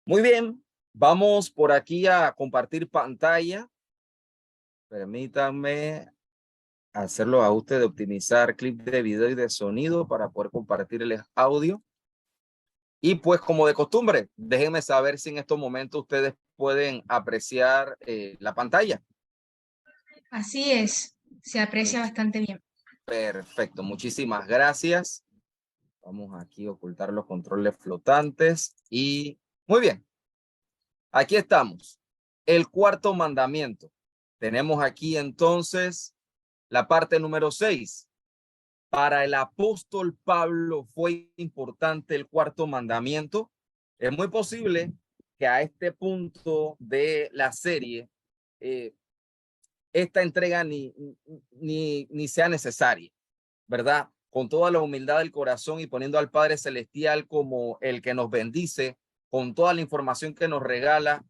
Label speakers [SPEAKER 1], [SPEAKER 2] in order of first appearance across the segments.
[SPEAKER 1] Muy bien, vamos por aquí a compartir pantalla. Permítanme hacerlo a usted de optimizar clip de video y de sonido para poder compartir el audio. Y pues como de costumbre, déjenme saber si en estos momentos ustedes pueden apreciar la pantalla.
[SPEAKER 2] Así es, se aprecia
[SPEAKER 1] Much-
[SPEAKER 2] bastante bien.
[SPEAKER 1] Perfecto, muchísimas gracias. Vamos aquí a ocultar los controles flotantes y muy bien. Aquí estamos. El cuarto mandamiento. Tenemos aquí entonces la parte número 6. Para el apóstol Pablo fue importante el cuarto mandamiento. Es muy posible que a este punto de la serie esta entrega ni sea necesaria, ¿verdad? Con toda la humildad del corazón y poniendo al Padre Celestial como el que nos bendice, con toda la información que nos regala.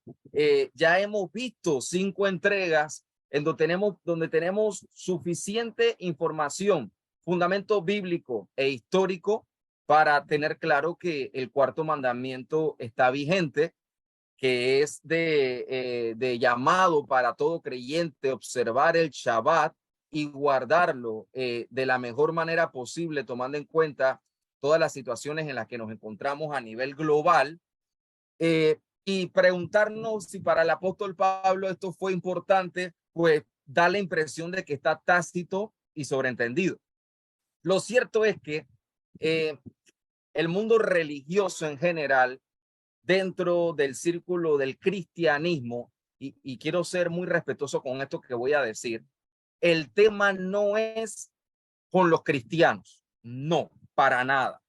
[SPEAKER 1] Ya hemos visto 5 entregas en donde tenemos suficiente información, fundamento bíblico e histórico para tener claro que el cuarto mandamiento está vigente, que es de llamado para todo creyente observar el Shabbat y guardarlo de la mejor manera posible, tomando en cuenta todas las situaciones en las que nos encontramos a nivel global, y preguntarnos si para el apóstol Pablo esto fue importante, pues da la impresión de que está tácito y sobreentendido. Lo cierto es que eh, el mundo religioso en general, dentro del círculo del cristianismo, y quiero ser muy respetuoso con esto que voy a decir, el tema no es con los cristianos, no, para nada.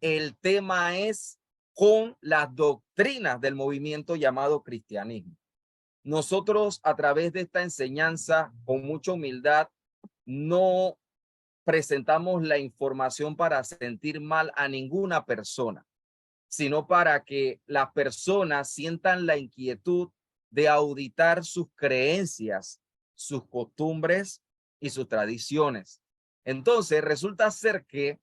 [SPEAKER 1] El tema es con las doctrinas del movimiento llamado cristianismo. Nosotros a través de esta enseñanza, con mucha humildad, no presentamos la información para sentir mal a ninguna persona, sino para que las personas sientan la inquietud de auditar sus creencias, sus costumbres y sus tradiciones. Entonces, resulta ser que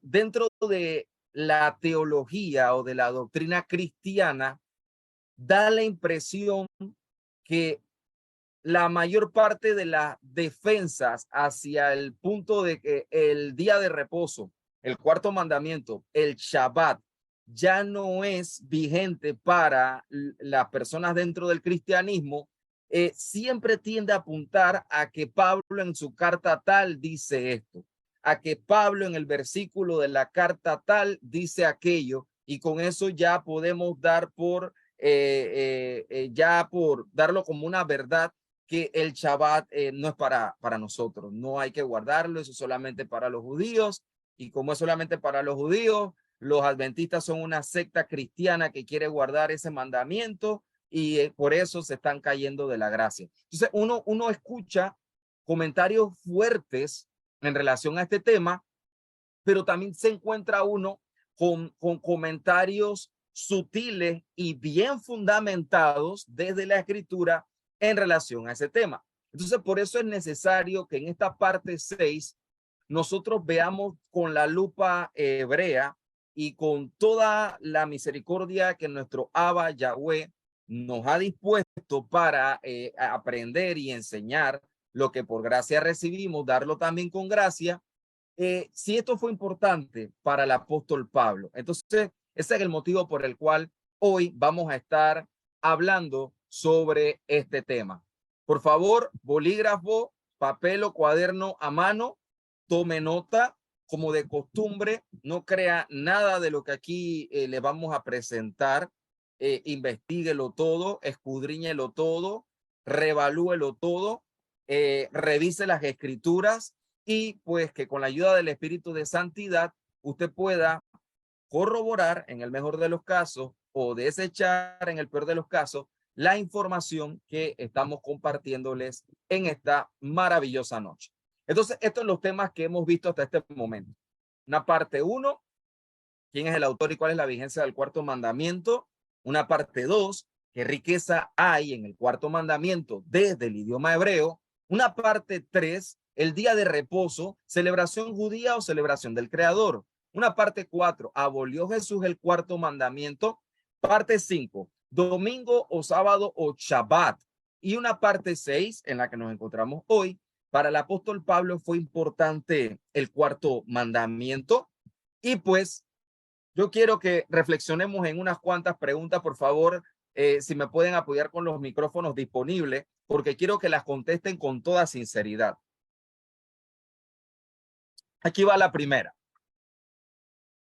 [SPEAKER 1] dentro de la teología o de la doctrina cristiana, da la impresión que la mayor parte de las defensas hacia el punto de que el día de reposo, el cuarto mandamiento, el Shabbat, ya no es vigente para las personas dentro del cristianismo, siempre tiende a apuntar a que Pablo en su carta tal dice esto, a que Pablo en el versículo de la carta tal dice aquello, y con eso ya podemos dar ya por darlo como una verdad, que el Shabbat no es para nosotros, no hay que guardarlo, eso es solamente para los judíos, y como es solamente para los judíos, los adventistas son una secta cristiana que quiere guardar ese mandamiento, y por eso se están cayendo de la gracia. Entonces uno escucha comentarios fuertes en relación a este tema, pero también se encuentra uno con comentarios sutiles y bien fundamentados desde la escritura en relación a ese tema. Entonces, por eso es necesario que en esta parte 6 nosotros veamos con la lupa hebrea y con toda la misericordia que nuestro Abba Yahweh nos ha dispuesto para aprender y enseñar lo que por gracia recibimos, darlo también con gracia. Si esto fue importante para el apóstol Pablo, entonces ese es el motivo por el cual hoy vamos a estar hablando sobre este tema. Por favor, bolígrafo, papel o cuaderno a mano, tome nota. Como de costumbre, no crea nada de lo que aquí le vamos a presentar. Investíguelo todo, escudriñelo todo, revalúelo todo, revise las escrituras, y pues que con la ayuda del Espíritu de Santidad usted pueda corroborar en el mejor de los casos o desechar en el peor de los casos la información que estamos compartiéndoles en esta maravillosa noche. Entonces, estos son los temas que hemos visto hasta este momento. Una parte 1, quién es el autor y cuál es la vigencia del cuarto mandamiento. Una parte 2, qué riqueza hay en el cuarto mandamiento desde el idioma hebreo. Una parte 3, el día de reposo, celebración judía o celebración del creador. Una parte 4, abolió Jesús el cuarto mandamiento. Parte 5, domingo o sábado o Shabbat. Y una parte 6 en la que nos encontramos hoy. Para el apóstol Pablo fue importante el cuarto mandamiento. Y pues yo quiero que reflexionemos en unas cuantas preguntas, por favor, si me pueden apoyar con los micrófonos disponibles, porque quiero que las contesten con toda sinceridad. Aquí va la primera.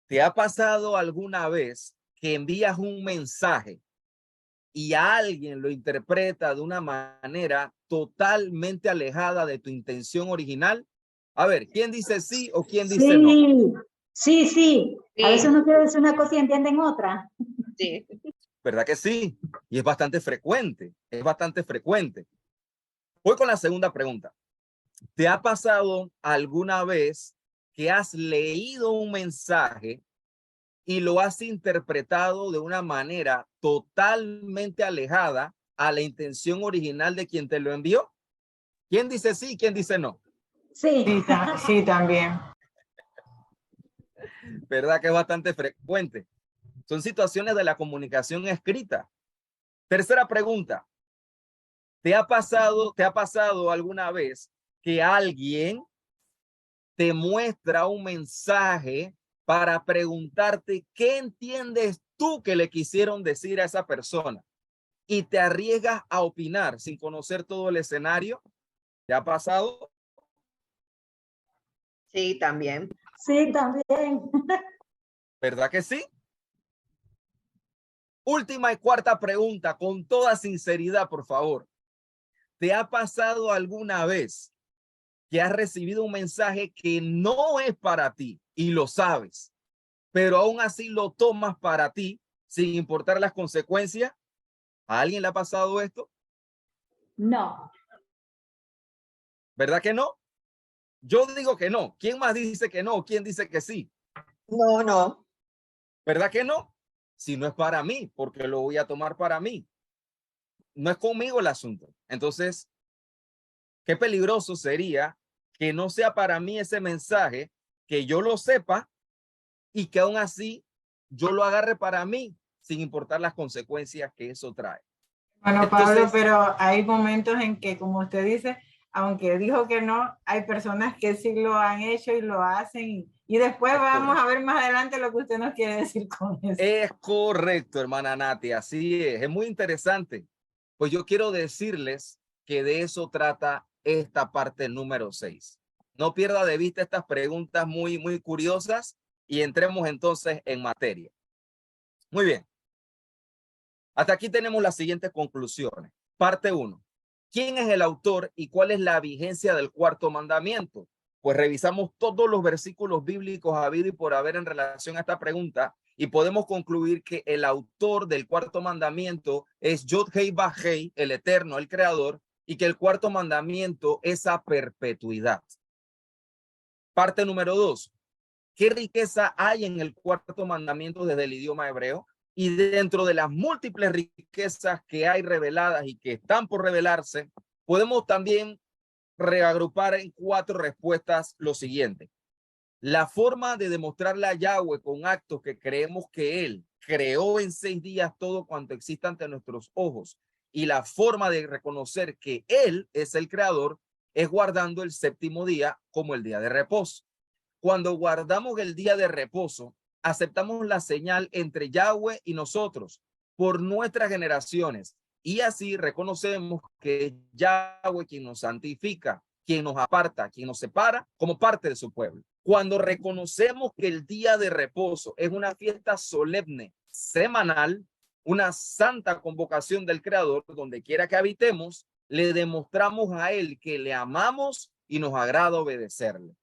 [SPEAKER 1] ¿Te ha pasado alguna vez que envías un mensaje y alguien lo interpreta de una manera totalmente alejada de tu intención original? A ver, ¿quién dice sí o quién dice no?
[SPEAKER 3] Sí. A veces uno quiere decir una cosa y entienden otra.
[SPEAKER 4] Sí.
[SPEAKER 1] ¿Verdad que sí? Y es bastante frecuente, Voy con la segunda pregunta. ¿Te ha pasado alguna vez que has leído un mensaje y lo has interpretado de una manera totalmente alejada a la intención original de quien te lo envió? ¿Quién dice sí y quién dice no?
[SPEAKER 3] Sí, también.
[SPEAKER 1] ¿Verdad que es bastante frecuente? Son situaciones de la comunicación escrita. Tercera pregunta. ¿Te ha pasado alguna vez que alguien te muestra un mensaje para preguntarte qué entiendes tú que le quisieron decir a esa persona y te arriesgas a opinar sin conocer todo el escenario? ¿Te ha pasado?
[SPEAKER 4] Sí, también.
[SPEAKER 3] Sí, también.
[SPEAKER 1] ¿Verdad que sí? Última y cuarta pregunta, con toda sinceridad, por favor. ¿Te ha pasado alguna vez que has recibido un mensaje que no es para ti y lo sabes, pero aún así lo tomas para ti sin importar las consecuencias? ¿A alguien le ha pasado esto?
[SPEAKER 3] No.
[SPEAKER 1] ¿Verdad que no? Yo digo que no. ¿Quién más dice que no? ¿Quién dice que sí?
[SPEAKER 4] No.
[SPEAKER 1] ¿Verdad que no? Si no es para mí, porque lo voy a tomar para mí. No es conmigo el asunto. Entonces, qué peligroso sería que no sea para mí ese mensaje, que yo lo sepa y que aún así yo lo agarre para mí sin importar las consecuencias que eso trae.
[SPEAKER 5] Bueno, Pablo, pero hay momentos en que, como usted dice, aunque dijo que no, hay personas que sí lo han hecho y lo hacen. Y después vamos a ver más adelante lo que usted nos quiere decir con eso.
[SPEAKER 1] Es correcto, hermana Nati, así es muy interesante. Pues yo quiero decirles que de eso trata esta parte número 6. No pierda de vista estas preguntas muy curiosas y entremos entonces en materia. Muy bien. Hasta aquí tenemos las siguientes conclusiones. Parte 1. ¿Quién es el autor y cuál es la vigencia del cuarto mandamiento? Pues revisamos todos los versículos bíblicos habido y por haber en relación a esta pregunta y podemos concluir que el autor del cuarto mandamiento es Yod-Heh-Vah-Heh, el eterno, el creador, y que el cuarto mandamiento es a perpetuidad. Parte número 2. ¿Qué riqueza hay en el cuarto mandamiento desde el idioma hebreo? Y dentro de las múltiples riquezas que hay reveladas y que están por revelarse, podemos también reagrupar en 4 respuestas lo siguiente. La forma de demostrarle a Yahweh con actos que creemos que Él creó en 6 días todo cuanto existe ante nuestros ojos, y la forma de reconocer que Él es el creador es guardando el séptimo día como el día de reposo. Cuando guardamos el día de reposo, aceptamos la señal entre Yahweh y nosotros por nuestras generaciones, y así reconocemos que es Yahweh quien nos santifica, quien nos aparta, quien nos separa como parte de su pueblo. Cuando reconocemos que el día de reposo es una fiesta solemne, semanal, una santa convocación del Creador, donde quiera que habitemos, le demostramos a Él que le amamos y nos agrada obedecerle.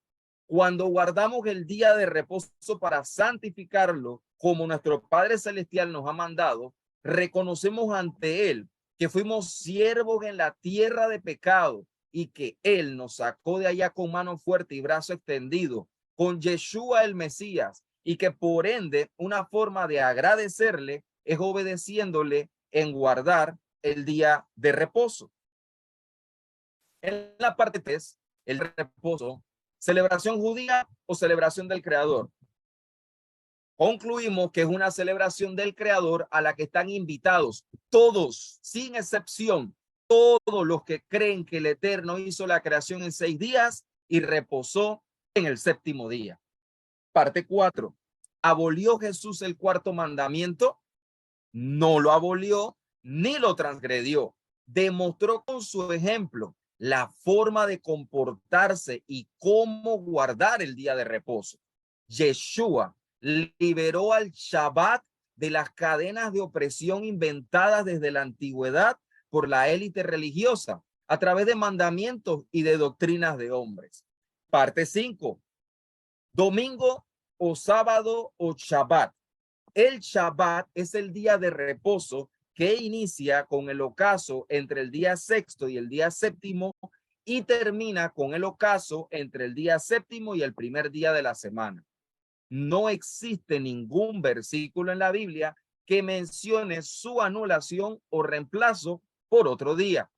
[SPEAKER 1] Cuando guardamos el día de reposo para santificarlo, como nuestro Padre Celestial nos ha mandado, reconocemos ante Él que fuimos siervos en la tierra de pecado y que Él nos sacó de allá con mano fuerte y brazo extendido, con Yeshua el Mesías, y que por ende una forma de agradecerle es obedeciéndole en guardar el día de reposo. En la parte 3, el reposo, ¿celebración judía o celebración del Creador? Concluimos que es una celebración del Creador a la que están invitados todos, sin excepción, todos los que creen que el Eterno hizo la creación en 6 días y reposó en el 7º día. Parte 4. ¿Abolió Jesús el 4º mandamiento? No lo abolió ni lo transgredió. Demostró con su ejemplo la forma de comportarse y cómo guardar el día de reposo. Yeshua liberó al Shabbat de las cadenas de opresión inventadas desde la antigüedad por la élite religiosa a través de mandamientos y de doctrinas de hombres. Parte 5. Domingo o sábado o Shabbat. El Shabbat es el día de reposo que inicia con el ocaso entre el día 6º y el día 7º y termina con el ocaso entre el día 7º y el primer día de la semana. No existe ningún versículo en la Biblia que mencione su anulación o reemplazo por otro día.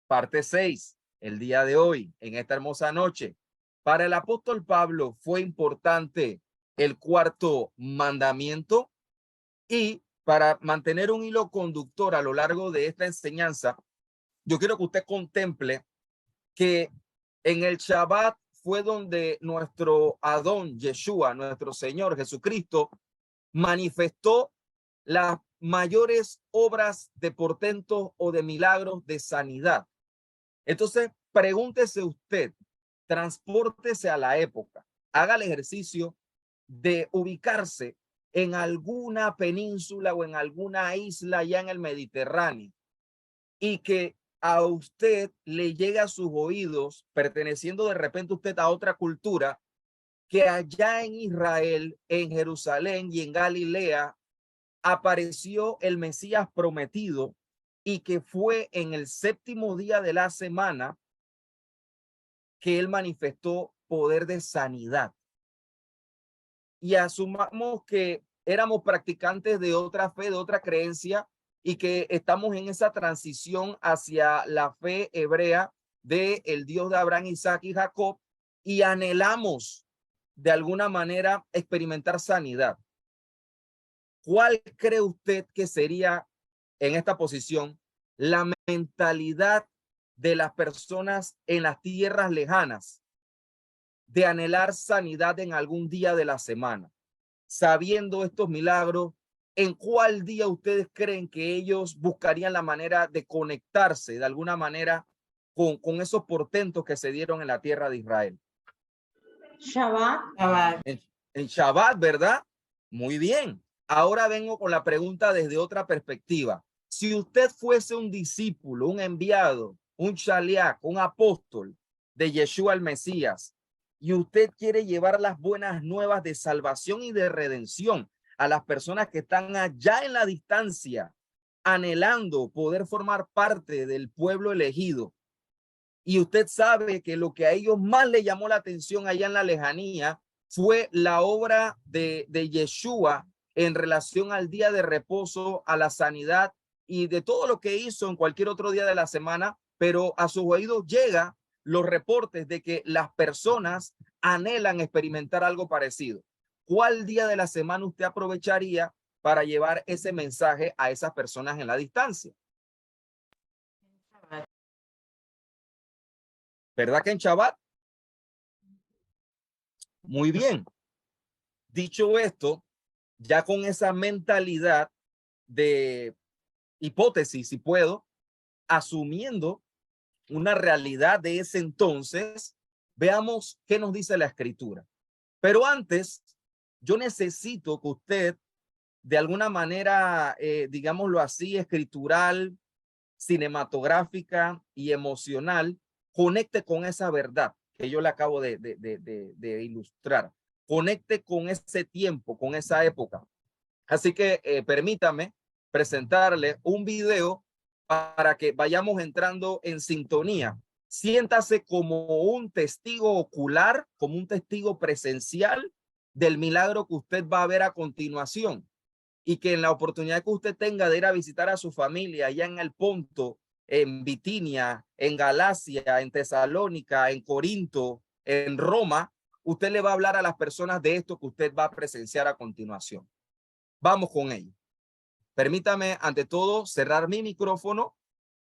[SPEAKER 1] Parte 6. El día de hoy, en esta hermosa noche, para el apóstol Pablo fue importante el 4º mandamiento. Y para mantener un hilo conductor a lo largo de esta enseñanza, yo quiero que usted contemple que en el Shabbat fue donde nuestro Adón, Yeshua, nuestro Señor Jesucristo, manifestó las mayores obras de portentos o de milagros de sanidad. Entonces, pregúntese usted, transpórtese a la época, haga el ejercicio de ubicarse en alguna península o en alguna isla ya en el Mediterráneo y que a usted le llegue a sus oídos, perteneciendo de repente usted a otra cultura, que allá en Israel, en Jerusalén y en Galilea apareció el Mesías prometido y que fue en el 7º día de la semana que él manifestó poder de sanidad. Y asumamos que éramos practicantes de otra fe, de otra creencia, y que estamos en esa transición hacia la fe hebrea del Dios de Abraham, Isaac y Jacob, y anhelamos de alguna manera experimentar sanidad. ¿Cuál cree usted que sería en esta posición la mentalidad de las personas en las tierras lejanas de anhelar sanidad en algún día de la semana? Sabiendo estos milagros, ¿en cuál día ustedes creen que ellos buscarían la manera de conectarse de alguna manera con esos portentos que se dieron en la tierra de Israel?
[SPEAKER 3] Shabbat.
[SPEAKER 1] En Shabbat, ¿verdad? Muy bien. Ahora vengo con la pregunta desde otra perspectiva. Si usted fuese un discípulo, un enviado, un shaliach, un apóstol de Yeshua el Mesías, y usted quiere llevar las buenas nuevas de salvación y de redención a las personas que están allá en la distancia, anhelando poder formar parte del pueblo elegido, y usted sabe que lo que a ellos más le llamó la atención allá en la lejanía fue la obra de Yeshua en relación al día de reposo, a la sanidad y de todo lo que hizo en cualquier otro día de la semana, pero a sus oídos llega los reportes de que las personas anhelan experimentar algo parecido. ¿Cuál día de la semana usted aprovecharía para llevar ese mensaje a esas personas en la distancia? ¿Verdad que en Shabbat? Muy bien. Dicho esto, ya con esa mentalidad de hipótesis, si puedo, asumiendo una realidad de ese entonces, veamos qué nos dice la escritura. Pero antes, yo necesito que usted, de alguna manera, digámoslo así, escritural, cinematográfica y emocional, conecte con esa verdad que yo le acabo de ilustrar. Conecte con ese tiempo, con esa época. Así que permítame presentarle un video para que vayamos entrando en sintonía. Siéntase como un testigo ocular, como un testigo presencial del milagro que usted va a ver a continuación, y que en la oportunidad que usted tenga de ir a visitar a su familia allá en el Ponto, en Bitinia, en Galacia, en Tesalónica, en Corinto, en Roma, usted le va a hablar a las personas de esto que usted va a presenciar a continuación. Vamos con ello. Permítame, ante todo, cerrar mi micrófono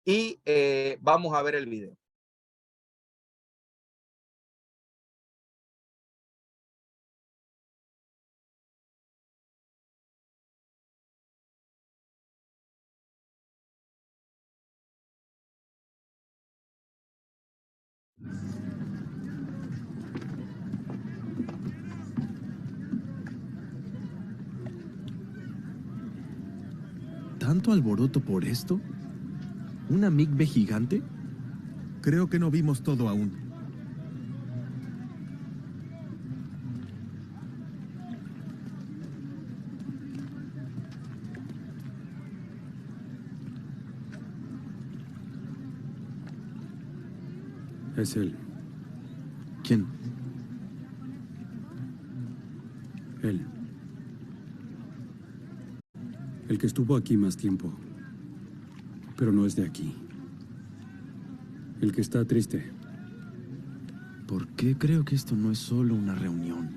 [SPEAKER 1] y vamos a ver el video.
[SPEAKER 6] ¿Tanto alboroto por esto? ¿Una MiG-B gigante?
[SPEAKER 7] Creo que no vimos todo aún.
[SPEAKER 6] Es él. ¿Quién? Él. El que estuvo aquí más tiempo. Pero no es de aquí. El que está triste.
[SPEAKER 8] ¿Por qué creo que esto no es solo una reunión?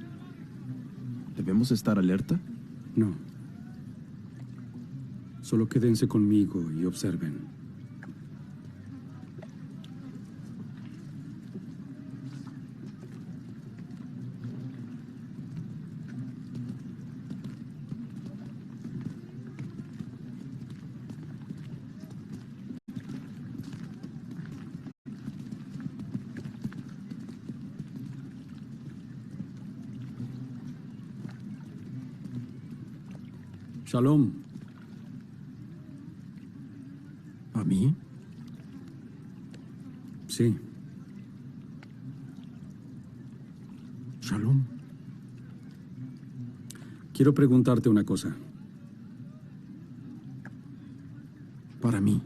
[SPEAKER 8] ¿Debemos estar alerta?
[SPEAKER 6] No. Solo quédense conmigo y observen. Shalom.
[SPEAKER 8] ¿A mí?
[SPEAKER 6] Sí.
[SPEAKER 8] Shalom.
[SPEAKER 6] Quiero preguntarte una cosa.
[SPEAKER 8] Para mí.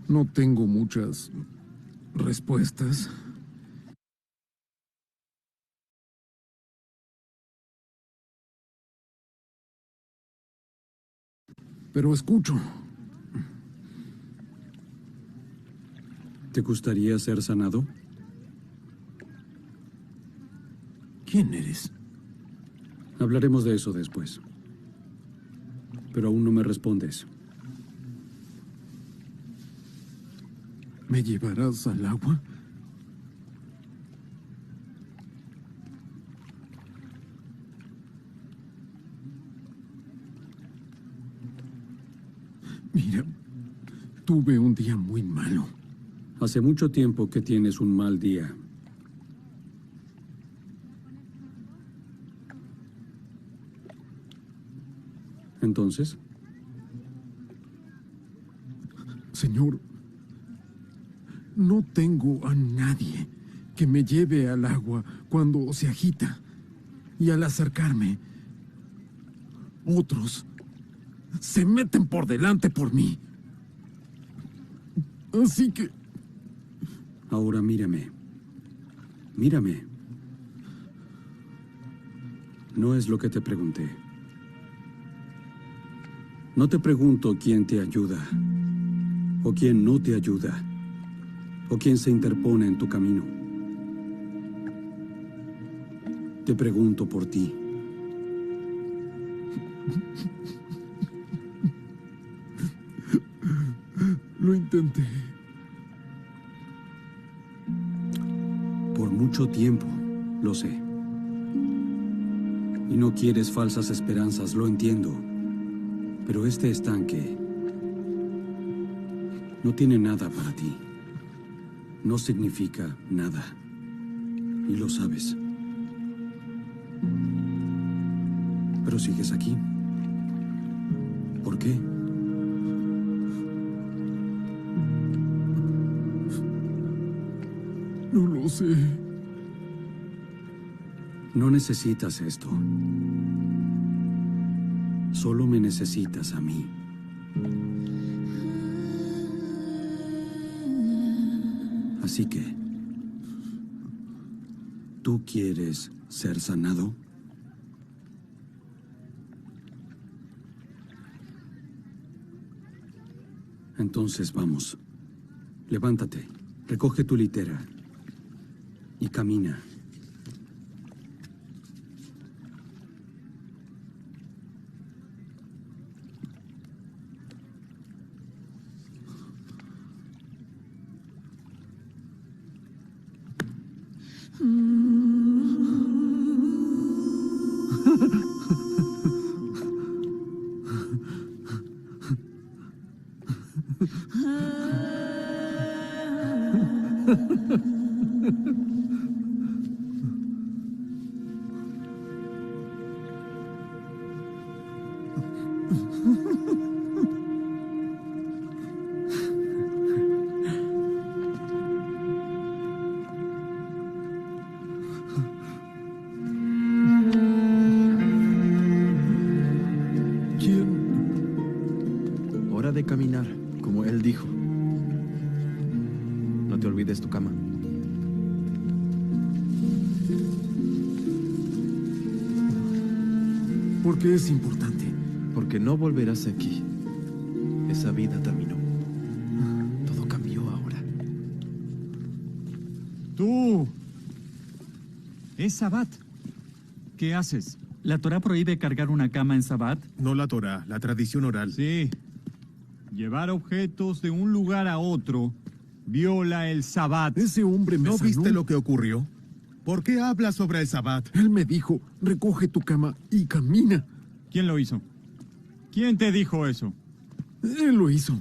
[SPEAKER 8] No tengo muchas respuestas. Pero escucho.
[SPEAKER 6] ¿Te gustaría ser sanado?
[SPEAKER 8] ¿Quién eres?
[SPEAKER 6] Hablaremos de eso después. Pero aún no me respondes.
[SPEAKER 8] ¿Me llevarás al agua? Mira, tuve un día muy malo.
[SPEAKER 6] Hace mucho tiempo que tienes un mal día. Entonces,
[SPEAKER 8] Señor, no tengo a nadie que me lleve al agua cuando se agita. Y al acercarme, otros se meten por delante por mí. Así que...
[SPEAKER 6] ahora mírame. Mírame. No es lo que te pregunté. No te pregunto quién te ayuda, o quién no te ayuda, o quién se interpone en tu camino. Te pregunto por ti.
[SPEAKER 8] Lo intenté.
[SPEAKER 6] Por mucho tiempo, lo sé. Y no quieres falsas esperanzas, lo entiendo. Pero este estanque no tiene nada para ti. No significa nada. Y lo sabes. Pero sigues aquí. ¿Por qué?
[SPEAKER 8] No lo sé.
[SPEAKER 6] No necesitas esto. Solo me necesitas a mí. Así que, ¿tú quieres ser sanado? Entonces vamos. Levántate. Recoge tu litera y camina.
[SPEAKER 9] Hora de caminar, como él dijo. No te olvides tu cama.
[SPEAKER 8] ¿Por qué es importante?
[SPEAKER 9] Porque no volverás aquí. Esa vida terminó. Todo cambió ahora.
[SPEAKER 10] ¡Tú! Es Sabbat. ¿Qué haces? ¿La Torá prohíbe cargar una cama en Sabbat?
[SPEAKER 7] No la Torá, la tradición oral.
[SPEAKER 10] Sí. Llevar objetos de un lugar a otro viola el Sabbat.
[SPEAKER 8] Ese hombre me
[SPEAKER 7] ¿No
[SPEAKER 8] sanó.
[SPEAKER 7] viste lo que ocurrió? ¿Por qué hablas sobre el Sabbat?
[SPEAKER 8] Él me dijo, recoge tu cama y camina.
[SPEAKER 10] ¿Quién lo hizo? ¿Quién te dijo eso?
[SPEAKER 8] Él lo hizo.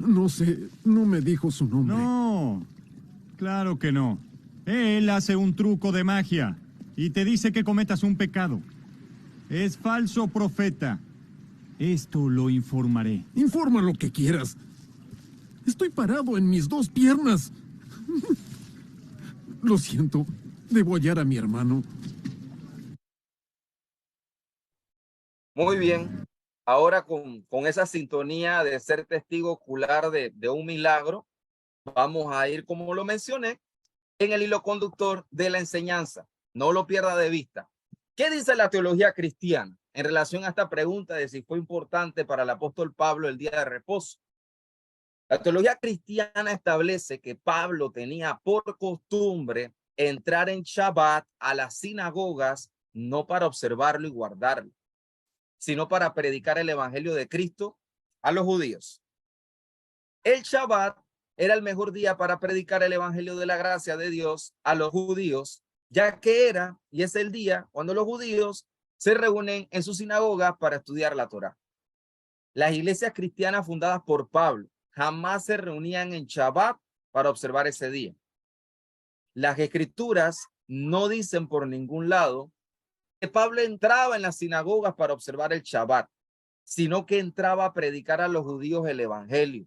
[SPEAKER 8] No sé, no me dijo su nombre.
[SPEAKER 10] No, claro que no. Él hace un truco de magia y te dice que cometas un pecado. Es falso profeta. Esto lo informaré.
[SPEAKER 8] Informa lo que quieras. Estoy parado en mis dos piernas. Lo siento, debo hallar a mi hermano.
[SPEAKER 1] Muy bien. Ahora con esa sintonía de ser testigo ocular de un milagro, vamos a ir, como lo mencioné, en el hilo conductor de la enseñanza. No lo pierda de vista. ¿Qué dice la teología cristiana en relación a esta pregunta de si fue importante para el apóstol Pablo el día de reposo? La teología cristiana establece que Pablo tenía por costumbre entrar en Shabbat a las sinagogas no para observarlo y guardarlo, sino para predicar el evangelio de Cristo a los judíos. El Shabbat era el mejor día para predicar el evangelio de la gracia de Dios a los judíos, ya que era y es el día cuando los judíos se reúnen en sus sinagogas para estudiar la Torá. Las iglesias cristianas fundadas por Pablo jamás se reunían en Shabbat para observar ese día. Las escrituras no dicen por ningún lado que Pablo entraba en las sinagogas para observar el Shabbat, sino que entraba a predicar a los judíos el evangelio.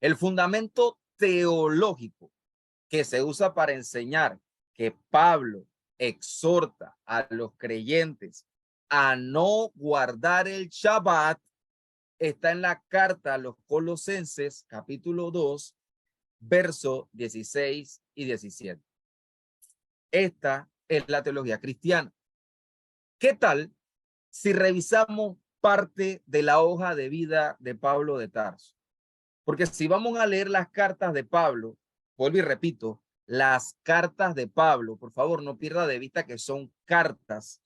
[SPEAKER 1] El fundamento teológico que se usa para enseñar que Pablo exhorta a los creyentes a no guardar el Shabbat está en la carta a los Colosenses, capítulo 2, versos 16 y 17. Esta es la teología cristiana. ¿Qué tal si revisamos parte de la hoja de vida de Pablo de Tarso? Porque si vamos a leer las cartas de Pablo, vuelvo y repito, las cartas de Pablo, por favor, no pierda de vista que son cartas.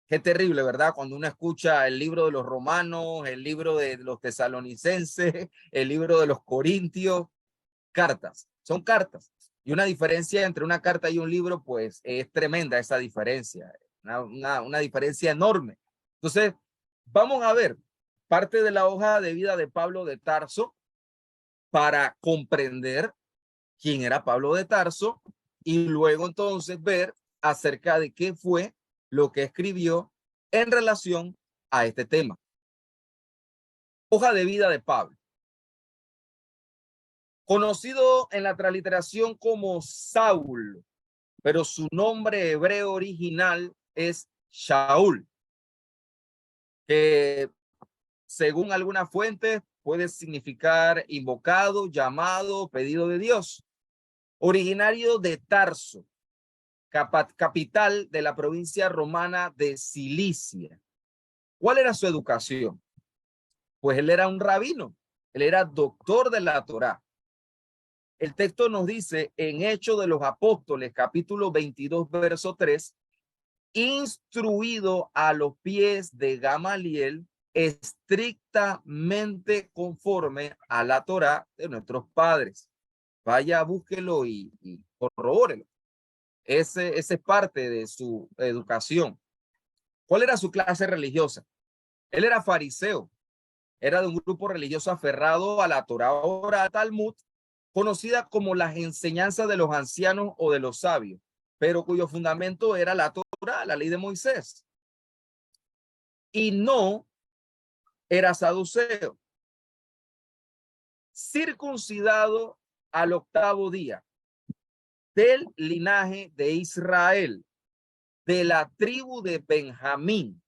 [SPEAKER 1] Qué terrible, ¿verdad? Cuando uno escucha el libro de los romanos, el libro de los tesalonicenses, el libro de los corintios, cartas, son cartas. Y una diferencia entre una carta y un libro, pues es tremenda esa diferencia, una diferencia enorme. Entonces, vamos a ver parte de la hoja de vida de Pablo de Tarso para comprender quién era Pablo de Tarso y luego entonces ver acerca de qué fue lo que escribió en relación a este tema. Hoja de vida de Pablo. Conocido en la transliteración como Saúl, pero su nombre hebreo original es Shaul, que según algunas fuentes puede significar invocado, llamado, pedido de Dios. Originario de Tarso, capital de la provincia romana de Cilicia. ¿Cuál era su educación? Pues él era un rabino, Él era doctor de la Torá. El texto nos dice en Hechos de los Apóstoles, capítulo 22, verso 3, instruido a los pies de Gamaliel, estrictamente conforme a la Torá de nuestros padres. Vaya, búsquelo y corrobórelo. Ese es parte de su educación. ¿Cuál era su clase religiosa? Él era fariseo. Era de un grupo religioso aferrado a la Torá oral Talmud, conocida como las enseñanzas de los ancianos o de los sabios, pero cuyo fundamento era la Torá, la ley de Moisés. Y no era saduceo. Circuncidado al 8º día, del linaje de Israel, de la tribu de Benjamín,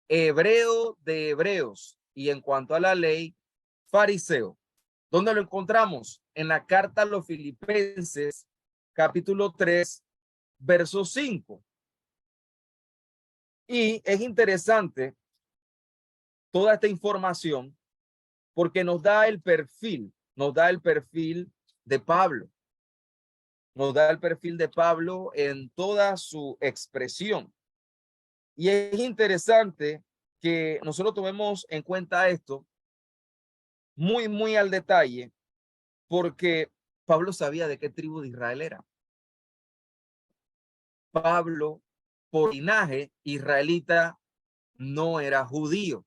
[SPEAKER 1] hebreo de hebreos, y en cuanto a la ley, fariseo. ¿Dónde lo encontramos? En la carta a los Filipenses, capítulo 3, verso 5. Y es interesante toda esta información porque nos da el perfil de Pablo. Nos da el perfil de Pablo en toda su expresión. Y es interesante que nosotros tomemos en cuenta esto muy al detalle, porque Pablo sabía de qué tribu de Israel era. Pablo, por linaje israelita, no era judío.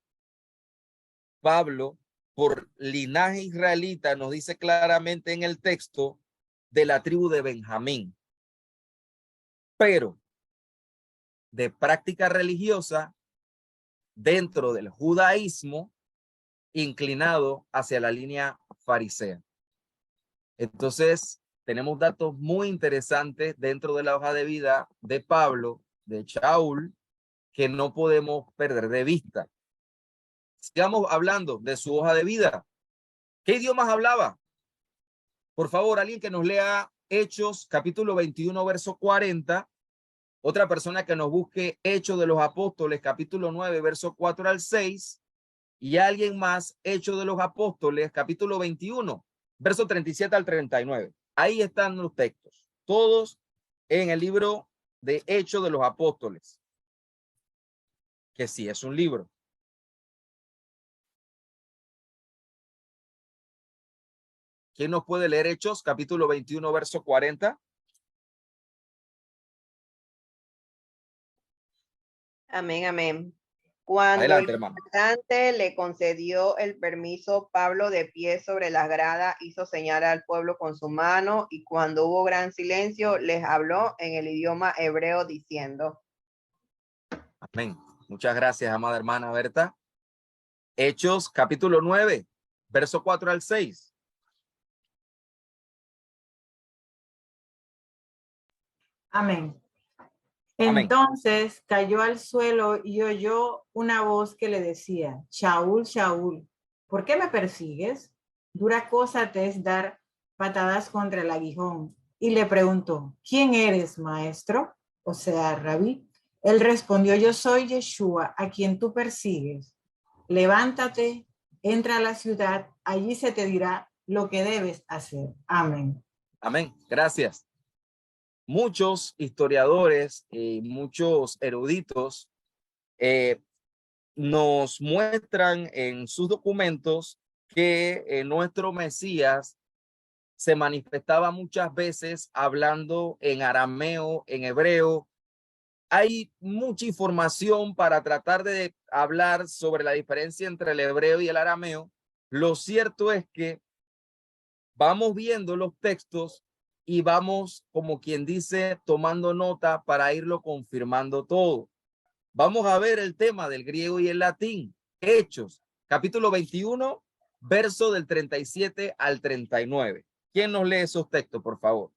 [SPEAKER 1] Pablo, por linaje israelita, nos dice claramente en el texto de la tribu de Benjamín. Pero de práctica religiosa, dentro del judaísmo, inclinado hacia la línea farisea. Entonces, tenemos datos muy interesantes dentro de la hoja de vida de Pablo, de Shaul, que no podemos perder de vista. Sigamos hablando de su hoja de vida. ¿Qué idiomas hablaba? Por favor, alguien que nos lea Hechos, capítulo 21, verso 40. Otra persona que nos busque Hechos de los Apóstoles, capítulo 9, verso 4 al 6. Y alguien más, Hechos de los Apóstoles, capítulo 21, verso 37 al 39. Ahí están los textos, todos en el libro de Hechos de los Apóstoles, que sí es un libro. ¿Quién nos puede leer Hechos, capítulo 21, verso 40?
[SPEAKER 4] Amén, amén. Cuando
[SPEAKER 1] Adelante,
[SPEAKER 4] el
[SPEAKER 1] hermano.
[SPEAKER 4] comandante le concedió el permiso, Pablo, de pie sobre las gradas, hizo señal al pueblo con su mano, y cuando hubo gran silencio, les habló en el idioma hebreo diciendo.
[SPEAKER 1] Amén. Muchas gracias, amada hermana Berta. Hechos, capítulo 9, verso 4 al 6.
[SPEAKER 5] Amén.
[SPEAKER 1] Amén.
[SPEAKER 5] Entonces cayó al suelo y oyó una voz que le decía, Shaul, Shaul, ¿por qué me persigues? Dura cosa te es dar patadas contra el aguijón. Y le preguntó, ¿quién eres, maestro? O sea, rabí. Él respondió, yo soy Yeshua, a quien tú persigues. Levántate, entra a la ciudad, allí se te dirá lo que debes hacer. Amén.
[SPEAKER 1] Amén. Gracias. Muchos historiadores y muchos eruditos nos muestran en sus documentos que nuestro Mesías se manifestaba muchas veces hablando en arameo, en hebreo. Hay mucha información para tratar de hablar sobre la diferencia entre el hebreo y el arameo. Lo cierto es que vamos viendo los textos y vamos, como quien dice, tomando nota para irlo confirmando todo. Vamos a ver el tema del griego y el latín. Hechos, capítulo 21, verso del 37 al 39. ¿Quién nos lee esos textos, por favor?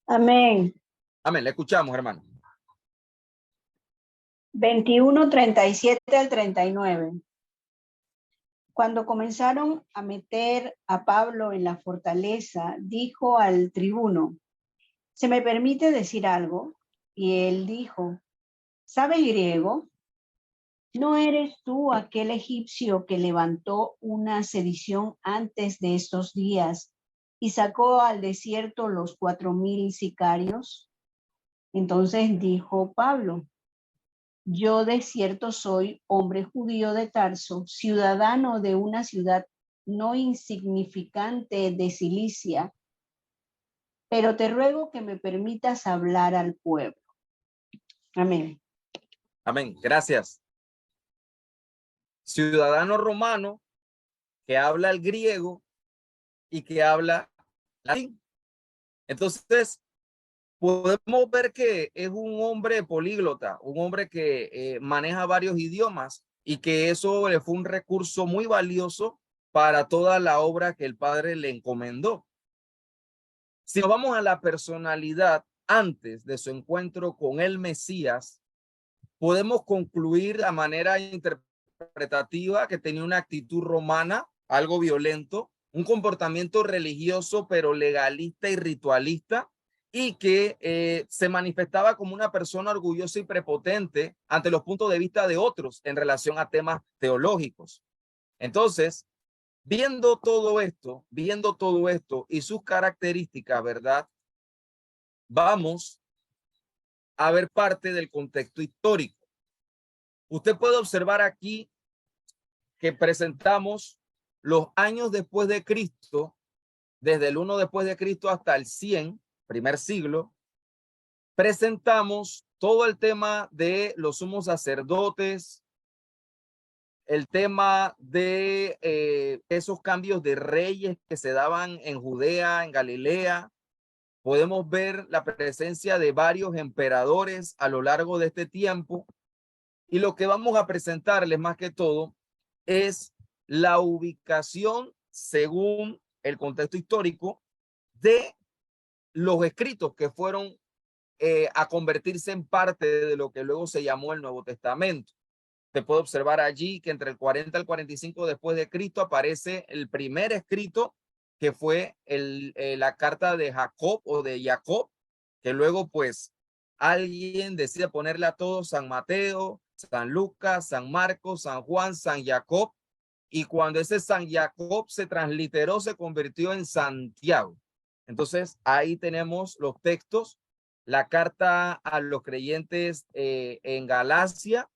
[SPEAKER 3] Amén.
[SPEAKER 1] Amén, le escuchamos, hermano.
[SPEAKER 3] 21, 37 al 39. Cuando comenzaron a meter a Pablo en la fortaleza, dijo al tribuno, ¿se me permite decir algo? Y él dijo, ¿sabe griego? ¿no eres tú aquel egipcio que levantó una sedición antes de estos días y sacó al desierto los 4,000 sicarios? Entonces dijo Pablo: yo de cierto soy hombre judío de Tarso, ciudadano de una ciudad no insignificante de Cilicia, pero te ruego que me permitas hablar al pueblo. Amén.
[SPEAKER 1] Amén. Gracias. Ciudadano romano que habla el griego y que habla latín. Entonces, podemos ver que es un hombre políglota, un hombre que maneja varios idiomas y que eso le fue un recurso muy valioso para toda la obra que el Padre le encomendó. Si nos vamos a la personalidad antes de su encuentro con el Mesías, podemos concluir a manera interpretativa que tenía una actitud romana, algo violento, un comportamiento religioso pero legalista y ritualista, y que se manifestaba como una persona orgullosa y prepotente ante los puntos de vista de otros en relación a temas teológicos. Entonces, viendo todo esto y sus características, ¿verdad? Vamos a ver parte del contexto histórico. Usted puede observar aquí que presentamos los años después de Cristo, desde el 1 después de Cristo hasta el 100, primer siglo. Presentamos todo el tema de los sumos sacerdotes, el tema de esos cambios de reyes que se daban en Judea, en Galilea. Podemos ver la presencia de varios emperadores a lo largo de este tiempo. Y lo que vamos a presentarles más que todo es la ubicación según el contexto histórico de los escritos que fueron a convertirse en parte de lo que luego se llamó el Nuevo Testamento. Se puede observar allí que entre el 40 al 45 después de Cristo aparece el primer escrito, que fue la carta de Jacob o de Jacob, que luego pues alguien decide ponerle a todos San Mateo, San Lucas, San Marcos, San Juan, San Jacob, y cuando ese San Jacob se transliteró, se convirtió en Santiago. Entonces ahí tenemos los textos, la carta a los creyentes en Galacia,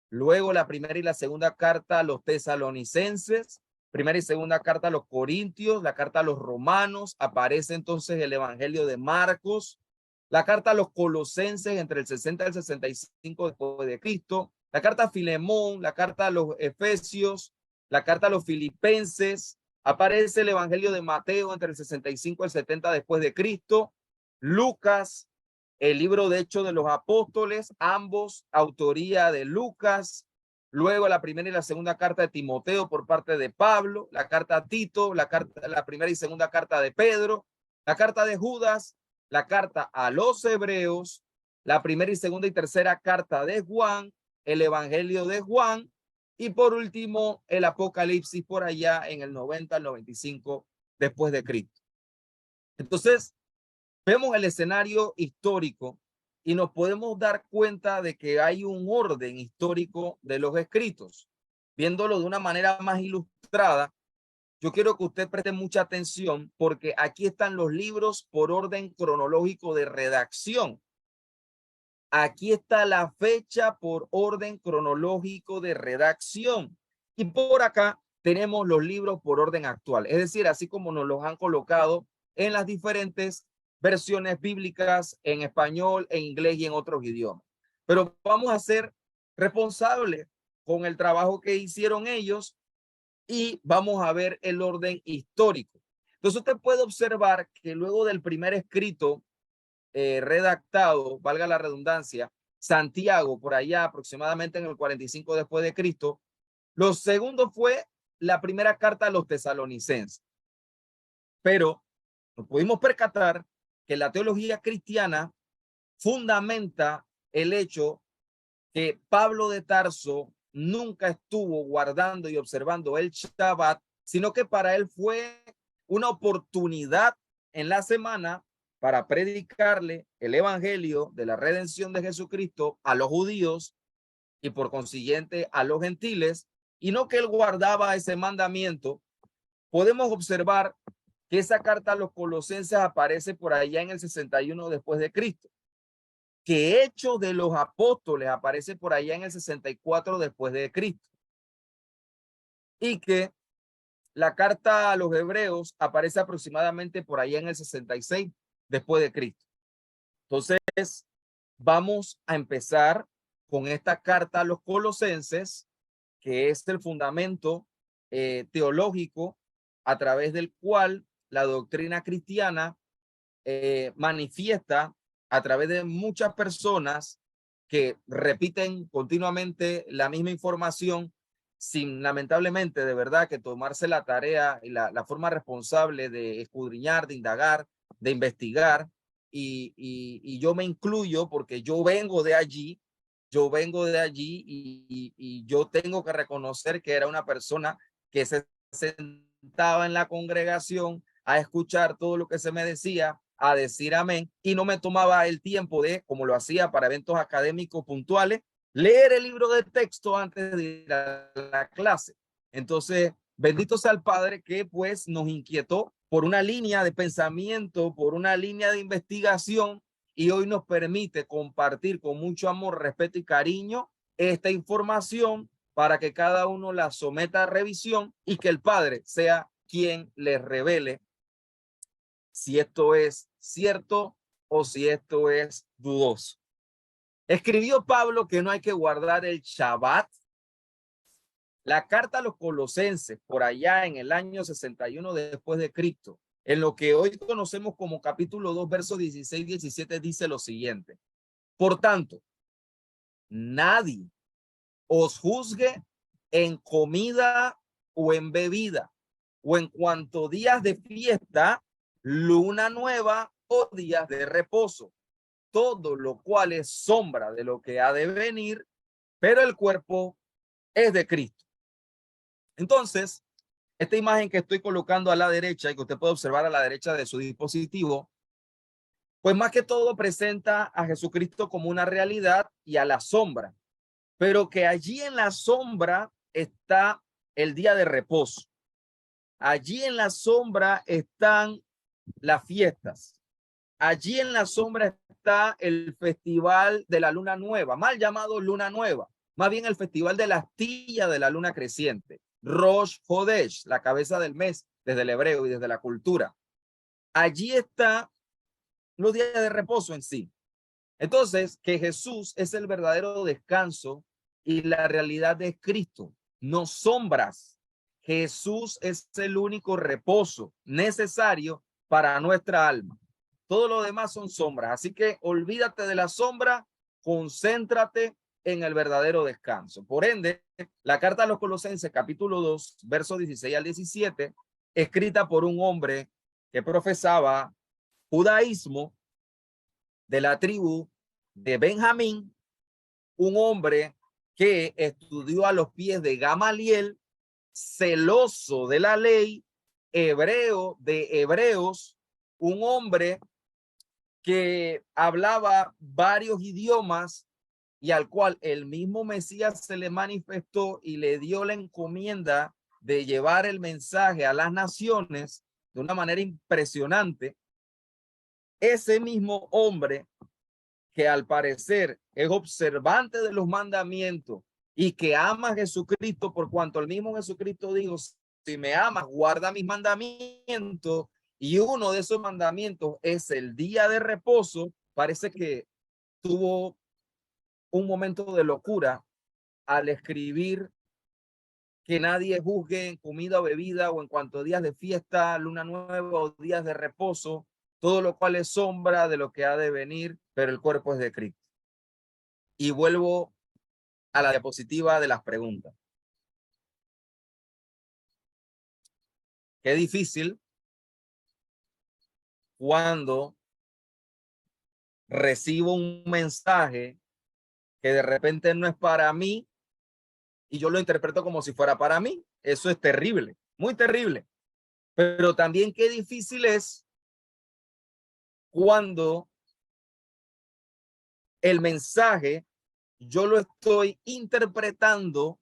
[SPEAKER 1] luego la primera y la segunda carta a los tesalonicenses, primera y segunda carta a los corintios, la carta a los romanos, aparece entonces el evangelio de Marcos, la carta a los colosenses entre el 60 y el 65 después de Cristo, la carta a Filemón, la carta a los efesios, la carta a los filipenses, aparece el evangelio de Mateo entre el 65 y el 70 después de Cristo, Lucas, el libro de Hechos de los Apóstoles, ambos autoría de Lucas, luego la primera y la segunda carta de Timoteo por parte de Pablo, la carta a Tito, la primera y segunda carta de Pedro, la carta de Judas, la carta a los Hebreos, la primera y segunda y tercera carta de Juan, el evangelio de Juan, y por último el Apocalipsis por allá en el 90 al 95 después de Cristo. Entonces, vemos el escenario histórico y nos podemos dar cuenta de que hay un orden histórico de los escritos. Viéndolo de una manera más ilustrada, yo quiero que usted preste mucha atención porque aquí están los libros por orden cronológico de redacción. Aquí está la fecha por orden cronológico de redacción. Y por acá tenemos los libros por orden actual. Es decir, así como nos los han colocado en las diferentes versiones bíblicas en español, en inglés y en otros idiomas. Pero vamos a ser responsables con el trabajo que hicieron ellos y vamos a ver el orden histórico. Entonces usted puede observar que luego del primer escrito redactado, valga la redundancia, Santiago, por allá aproximadamente en el 45 después de Cristo, lo segundo fue la primera carta a los tesalonicenses. Pero nos pudimos percatar que la teología cristiana fundamenta el hecho que Pablo de Tarso nunca estuvo guardando y observando el Shabbat, sino que para él fue una oportunidad en la semana para predicarle el evangelio de la redención de Jesucristo a los judíos y por consiguiente a los gentiles, y no que él guardaba ese mandamiento, podemos observar que esa carta a los colosenses aparece por allá en el 61 después de Cristo, que Hechos de los Apóstoles aparece por allá en el 64 después de Cristo, y que la carta a los Hebreos aparece aproximadamente por allá en el 66 después de Cristo. Entonces, vamos a empezar con esta carta a los colosenses, que es el fundamento teológico a través del cual la doctrina cristiana manifiesta a través de muchas personas que repiten continuamente la misma información sin, lamentablemente, de verdad, que tomarse la tarea y la forma responsable de escudriñar, de indagar, de investigar. Y yo me incluyo porque yo vengo de allí, y yo tengo que reconocer que era una persona que se sentaba en la congregación a escuchar todo lo que se me decía, a decir amén, y no me tomaba el tiempo de, como lo hacía para eventos académicos puntuales, leer el libro de texto antes de ir a la clase. Entonces, bendito sea el Padre que pues nos inquietó por una línea de pensamiento, por una línea de investigación, y hoy nos permite compartir con mucho amor, respeto y cariño esta información para que cada uno la someta a revisión y que el Padre sea quien les revele si esto es cierto o si esto es dudoso. Escribió Pablo que no hay que guardar el Shabbat. La carta a los colosenses, por allá en el año 61 después de Cristo, en lo que hoy conocemos como capítulo 2, versos 16 y 17, dice lo siguiente: por tanto, nadie os juzgue en comida o en bebida, o en cuanto días de fiesta, luna nueva o días de reposo, todo lo cual es sombra de lo que ha de venir, pero el cuerpo es de Cristo. Entonces, esta imagen que estoy colocando a la derecha y que usted puede observar a la derecha de su dispositivo, pues más que todo presenta a Jesucristo como una realidad y a la sombra, pero que allí en la sombra está el día de reposo. Allí en la sombra están las fiestas. Allí en la sombra está el festival de la luna nueva, mal llamado luna nueva, más bien el festival de la astilla de la luna creciente. Rosh Hodesh, la cabeza del mes, desde el hebreo y desde la cultura. Allí está los días de reposo en sí. Entonces, que Jesús es el verdadero descanso y la realidad de Cristo, no sombras. Jesús es el único reposo necesario para nuestra alma. Todo lo demás son sombras. Así que olvídate de la sombra, concéntrate en el verdadero descanso. Por ende, la carta a los Colosenses, capítulo 2, versos 16 al 17, escrita por un hombre que profesaba judaísmo de la tribu de Benjamín, un hombre que estudió a los pies de Gamaliel, celoso de la ley, hebreo de hebreos, un hombre que hablaba varios idiomas y al cual el mismo Mesías se le manifestó y le dio la encomienda de llevar el mensaje a las naciones de una manera impresionante. Ese mismo hombre que al parecer es observante de los mandamientos y que ama a Jesucristo, por cuanto el mismo Jesucristo dijo: si me amas, guarda mis mandamientos, y uno de esos mandamientos es el día de reposo, parece que tuvo un momento de locura al escribir que nadie juzgue en comida o bebida o en cuanto a días de fiesta, luna nueva o días de reposo, todo lo cual es sombra de lo que ha de venir, pero el cuerpo es de Cristo. Y vuelvo a la diapositiva de las preguntas. Qué difícil cuando recibo un mensaje que de repente no es para mí y yo lo interpreto como si fuera para mí. Eso es terrible, muy terrible. Pero también qué difícil es cuando el mensaje yo lo estoy interpretando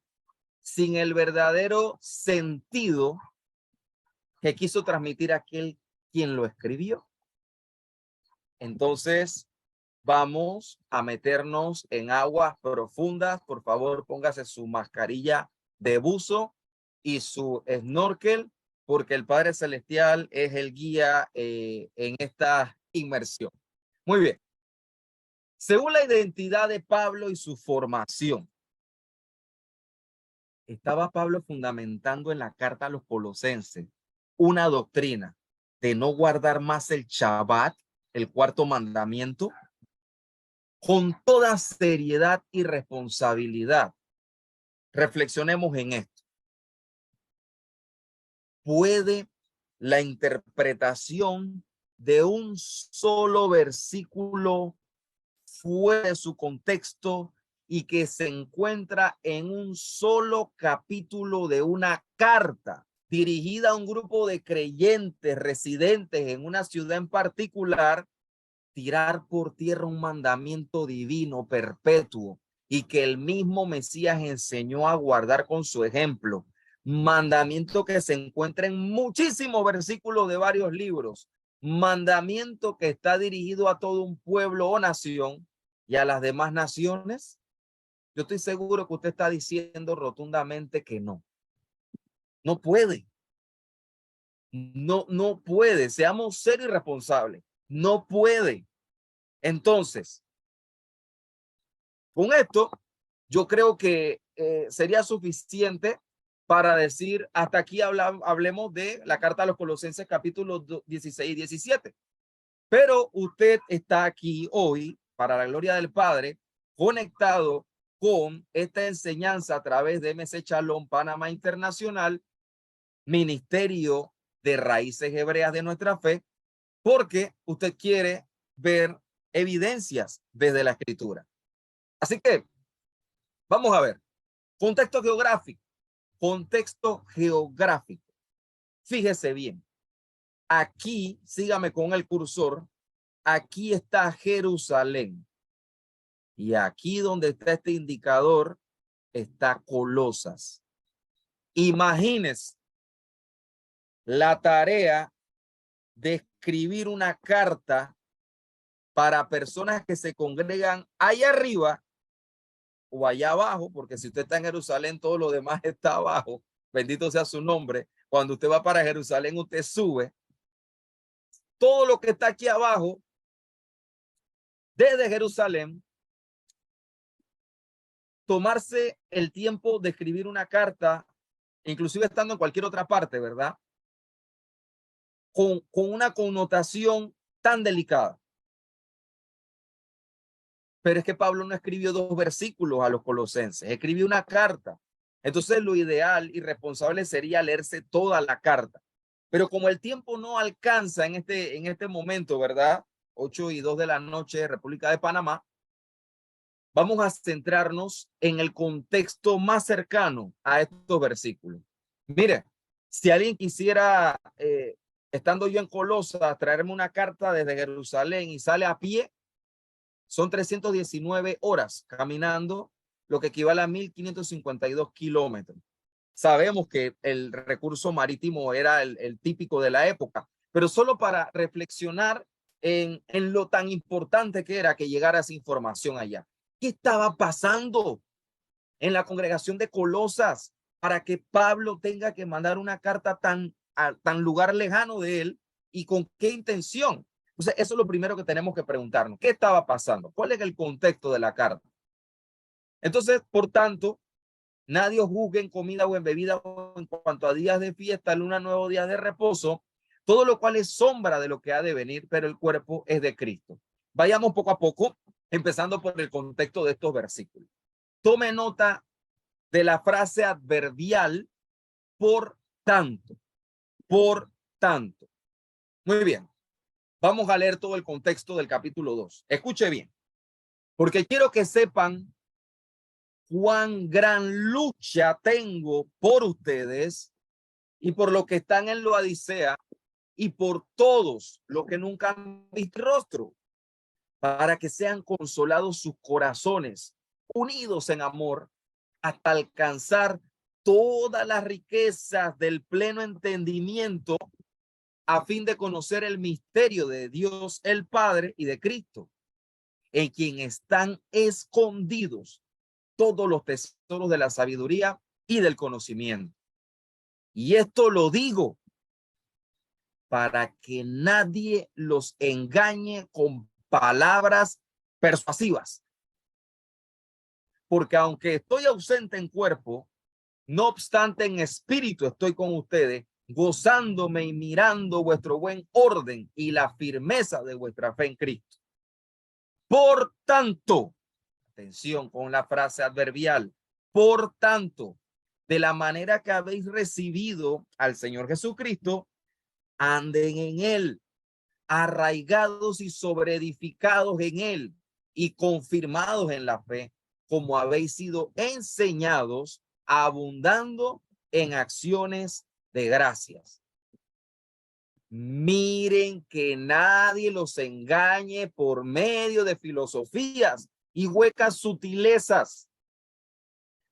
[SPEAKER 1] sin el verdadero sentido que quiso transmitir aquel quien lo escribió. Entonces, vamos a meternos en aguas profundas. Por favor, póngase su mascarilla de buzo y su snorkel, porque el Padre Celestial es el guía en esta inmersión. Muy bien. Según la identidad de Pablo y su formación, estaba Pablo fundamentando en la carta a los Colosenses una doctrina de no guardar más el Shabbat, el cuarto mandamiento, con toda seriedad y responsabilidad. Reflexionemos en esto. ¿Puede la interpretación de un solo versículo fuera de su contexto y que se encuentra en un solo capítulo de una carta dirigida a un grupo de creyentes residentes en una ciudad en particular, tirar por tierra un mandamiento divino perpetuo y que el mismo Mesías enseñó a guardar con su ejemplo? Mandamiento que se encuentra en muchísimos versículos de varios libros. Mandamiento que está dirigido a todo un pueblo o nación y a las demás naciones. Yo estoy seguro que usted está diciendo rotundamente que no. No puede. No puede. Seamos serios y responsables. No puede. Entonces, con esto, yo creo que sería suficiente para decir, hasta aquí hablemos de la carta a los Colosenses capítulos 16 y 17. Pero usted está aquí hoy, para la gloria del Padre, conectado con esta enseñanza a través de MC Shalom Panamá Internacional, Ministerio de Raíces Hebreas de Nuestra Fe, porque usted quiere ver evidencias desde la Escritura. Así que, vamos a ver. Contexto geográfico. Contexto geográfico. Fíjese bien. Aquí, sígame con el cursor, aquí está Jerusalén. Y aquí donde está este indicador, está Colosas. Imagínese la tarea de escribir una carta para personas que se congregan allá arriba o allá abajo, porque si usted está en Jerusalén, todo lo demás está abajo. Bendito sea su nombre. Cuando usted va para Jerusalén, usted sube. Todo lo que está aquí abajo, desde Jerusalén, tomarse el tiempo de escribir una carta, inclusive estando en cualquier otra parte, ¿verdad? Con una connotación tan delicada. Pero es que Pablo no escribió 2 versículos a los Colosenses, escribió una carta. Entonces lo ideal y responsable sería leerse toda la carta. Pero como el tiempo no alcanza en este momento, ¿verdad? 8:02 de la noche, República de Panamá, vamos a centrarnos en el contexto más cercano a estos versículos. Mire, si alguien quisiera, estando yo en Colosas, traerme una carta desde Jerusalén y sale a pie, son 319 horas caminando, lo que equivale a 1,552 kilómetros. Sabemos que el recurso marítimo era el típico de la época, pero solo para reflexionar en lo tan importante que era que llegara esa información allá. ¿Qué estaba pasando en la congregación de Colosas para que Pablo tenga que mandar una carta a tan lugar lejano de él y con qué intención? O sea, eso es lo primero que tenemos que preguntarnos. ¿Qué estaba pasando? ¿Cuál es el contexto de la carta? Entonces, por tanto, nadie os juzgue en comida o en bebida o en cuanto a días de fiesta, luna, nuevo día de reposo, todo lo cual es sombra de lo que ha de venir, pero el cuerpo es de Cristo. Vayamos poco a poco, empezando por el contexto de estos versículos. Tome nota de la frase adverbial por tanto. Por tanto. Muy bien. Vamos a leer todo el contexto del capítulo 2. Escuche bien, porque quiero que sepan cuán gran lucha tengo por ustedes y por los que están en Laodicea y por todos los que nunca han visto rostro, para que sean consolados sus corazones unidos en amor hasta alcanzar todas las riquezas del pleno entendimiento a fin de conocer el misterio de Dios el Padre y de Cristo, en quien están escondidos todos los tesoros de la sabiduría y del conocimiento. Y esto lo digo para que nadie los engañe con palabras persuasivas. Porque aunque estoy ausente en cuerpo, no obstante en espíritu estoy con ustedes, gozándome y mirando vuestro buen orden y la firmeza de vuestra fe en Cristo. Por tanto, atención con la frase adverbial, por tanto, de la manera que habéis recibido al Señor Jesucristo, anden en él, arraigados y sobreedificados en él y confirmados en la fe, como habéis sido enseñados, abundando en acciones de gracias. Miren que nadie los engañe por medio de filosofías y huecas sutilezas,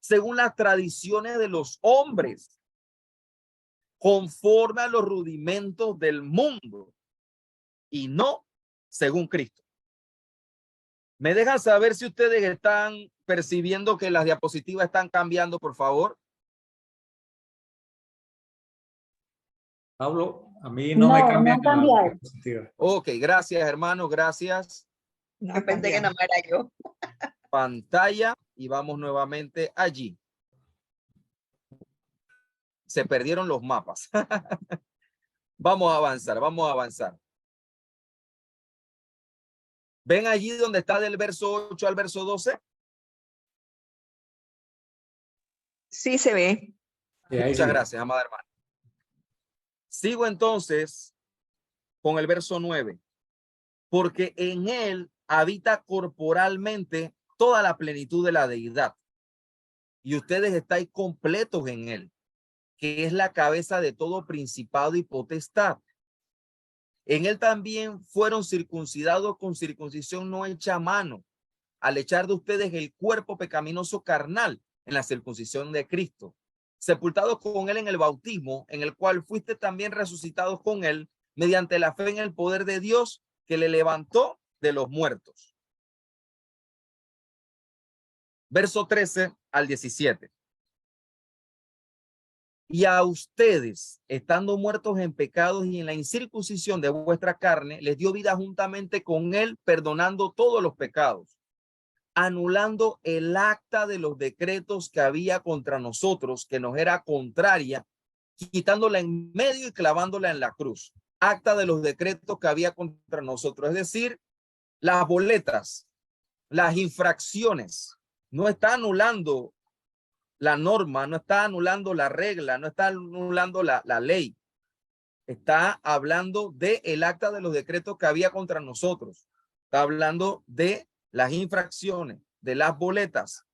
[SPEAKER 1] según las tradiciones de los hombres, conforme a los rudimentos del mundo, y no según Cristo. ¿Me dejan saber si ustedes están percibiendo que las diapositivas están cambiando, por favor?
[SPEAKER 11] Pablo, a mí no me cambian la diapositiva.
[SPEAKER 1] Ok, gracias, hermano, gracias.
[SPEAKER 4] Yo pensé que no era yo.
[SPEAKER 1] Pantalla y vamos nuevamente allí. Se perdieron los mapas. Vamos a avanzar, vamos a avanzar. ¿Ven allí donde está del verso 8 al verso 12?
[SPEAKER 12] Sí se ve.
[SPEAKER 1] Muchas gracias, amada hermana. Sigo entonces con el verso 9. Porque en él habita corporalmente toda la plenitud de la deidad. Y ustedes estáis completos en él, que es la cabeza de todo principado y potestad. En él también fueron circuncidados con circuncisión no hecha a mano, al echar de ustedes el cuerpo pecaminoso carnal en la circuncisión de Cristo, sepultados con él en el bautismo, en el cual fuiste también resucitados con él, mediante la fe en el poder de Dios que le levantó de los muertos. Verso 13 al 17. Y a ustedes, estando muertos en pecados y en la incircuncisión de vuestra carne, les dio vida juntamente con él, perdonando todos los pecados, anulando el acta de los decretos que había contra nosotros, que nos era contraria, quitándola en medio y clavándola en la cruz. Acta de los decretos que había contra nosotros, es decir, las boletas, las infracciones. No está anulando la norma, no está anulando la regla, no está anulando la ley. Está hablando de el acta de los decretos que había contra nosotros. Está hablando de las infracciones, de las boletas.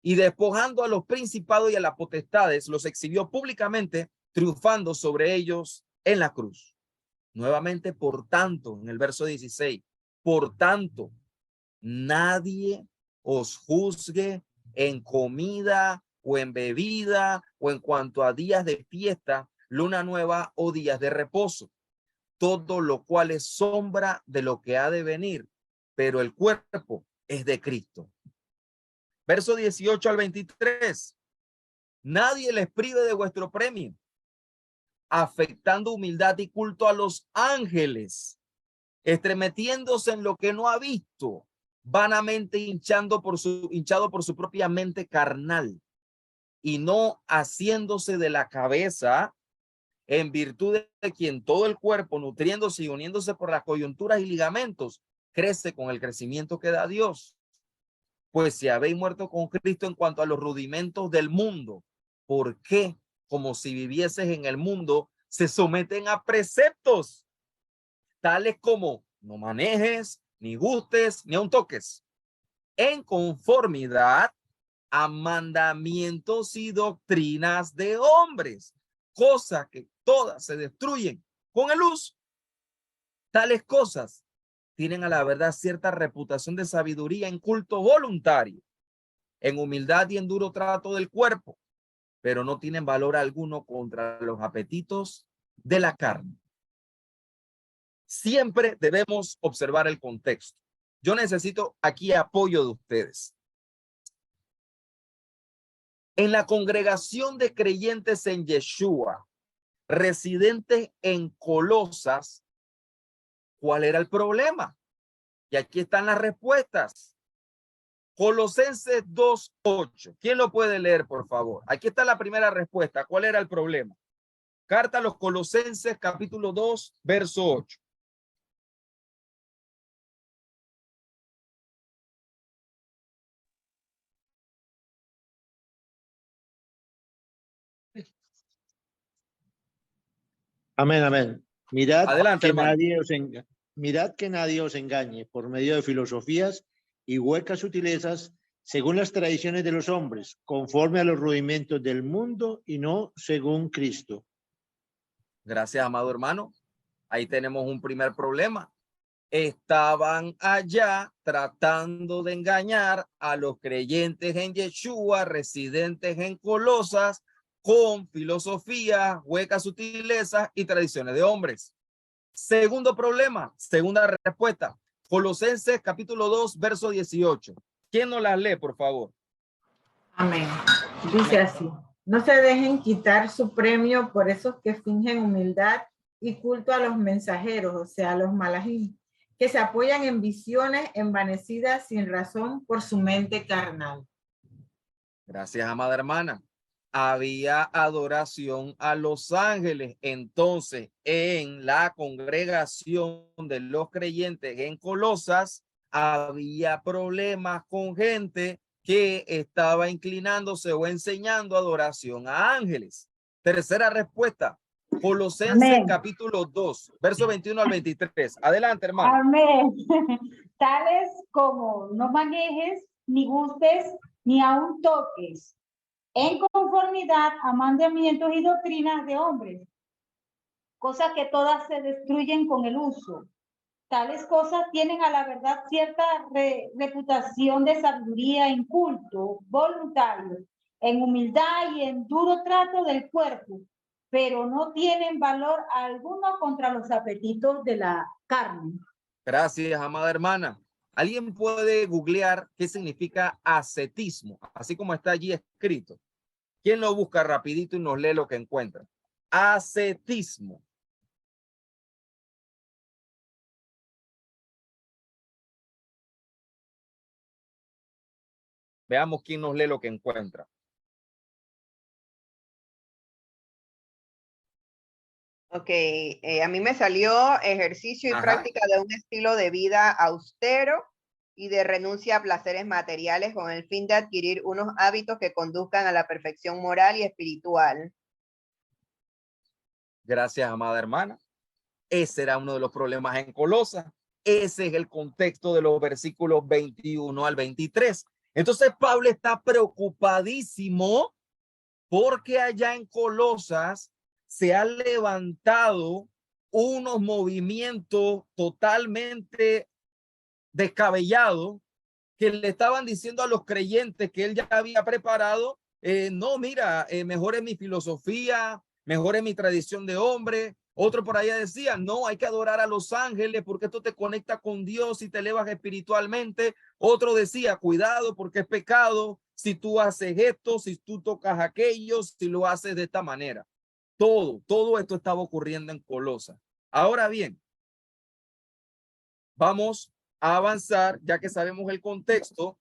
[SPEAKER 1] Y despojando a los principados y a las potestades, los exhibió públicamente, triunfando sobre ellos en la cruz. Nuevamente, por tanto, en el verso 16, por tanto, nadie os juzgue en comida o en bebida o en cuanto a días de fiesta, luna nueva o días de reposo, todo lo cual es sombra de lo que ha de venir, pero el cuerpo es de Cristo. Verso 18 al 23. Nadie les prive de vuestro premio, afectando humildad y culto a los ángeles, estremeciéndose en lo que no ha visto, vanamente hinchado por su propia mente carnal, y no haciéndose de la cabeza, en virtud de quien todo el cuerpo, nutriéndose y uniéndose por las coyunturas y ligamentos, crece con el crecimiento que da Dios. Pues si habéis muerto con Cristo en cuanto a los rudimentos del mundo, ¿por qué, como si vivieses en el mundo, se someten a preceptos tales como no manejes, ni gustes, ni aun toques, en conformidad a mandamientos y doctrinas de hombres, cosas que todas se destruyen con el uso? Tales cosas tienen a la verdad cierta reputación de sabiduría en culto voluntario, en humildad y en duro trato del cuerpo, pero no tienen valor alguno contra los apetitos de la carne. Siempre debemos observar el contexto. Yo necesito aquí apoyo de ustedes. En la congregación de creyentes en Yeshua, residentes en Colosas, ¿cuál era el problema? Y aquí están las respuestas. Colosenses 2:8. ¿Quién lo puede leer, por favor? Aquí está la primera respuesta. ¿Cuál era el problema? Carta a los Colosenses, capítulo 2, verso 8.
[SPEAKER 13] Amén, amén. Mirad
[SPEAKER 1] Adelante, hermano.
[SPEAKER 13] Mirad que nadie os engañe por medio de filosofías y huecas sutilezas, según las tradiciones de los hombres, conforme a los rudimentos del mundo y no según Cristo.
[SPEAKER 1] Gracias, amado hermano. Ahí tenemos un primer problema. Estaban allá tratando de engañar a los creyentes en Yeshua, residentes en Colosas, con filosofía, huecas sutilezas y tradiciones de hombres. Segundo problema, segunda respuesta. Colosenses capítulo 2, verso 18. ¿Quién nos las lee, por favor?
[SPEAKER 5] Amén. Dice así: no se dejen quitar su premio por esos que fingen humildad y culto a los mensajeros, o sea, a los malajim, que se apoyan en visiones envanecidas sin razón por su mente carnal.
[SPEAKER 1] Gracias, amada hermana. Había adoración a los ángeles. Entonces, en la congregación de los creyentes en Colosas, había problemas con gente que estaba inclinándose o enseñando adoración a ángeles. Tercera respuesta, Colosenses
[SPEAKER 14] Amén.
[SPEAKER 1] capítulo 2, verso 21 al 23. Adelante, hermano.
[SPEAKER 14] Amén. Tales como no manejes, ni gustes, ni aun toques, en conformidad a mandamientos y doctrinas de hombres, cosas que todas se destruyen con el uso. Tales cosas tienen a la verdad cierta reputación de sabiduría en culto, voluntario, en humildad y en duro trato del cuerpo, pero no tienen valor alguno contra los apetitos de la carne.
[SPEAKER 1] Gracias, amada hermana. ¿Alguien puede googlear qué significa ascetismo? Así como está allí escrito. ¿Quién lo busca rapidito y nos lee lo que encuentra? Ascetismo. Veamos quién nos lee lo que encuentra.
[SPEAKER 4] Ok, a mí me salió ejercicio y
[SPEAKER 1] Ajá.
[SPEAKER 4] práctica de un estilo de vida austero y de renuncia a placeres materiales con el fin de adquirir unos hábitos que conduzcan a la perfección moral y espiritual.
[SPEAKER 1] Gracias, amada hermana. Ese era uno de los problemas en Colosas. Ese es el contexto de los versículos 21 al 23. Entonces Pablo está preocupadísimo porque allá en Colosas se han levantado unos movimientos totalmente descabellados que le estaban diciendo a los creyentes que él ya había preparado, no, mira, mejor es mi filosofía, mejor es mi tradición de hombre. Otro por allá decía, no, hay que adorar a los ángeles porque esto te conecta con Dios y te elevas espiritualmente. Otro decía, cuidado porque es pecado si tú haces esto, si tú tocas aquello, si lo haces de esta manera. Todo esto estaba ocurriendo en Colosas. Ahora bien, vamos a avanzar, ya que sabemos el contexto.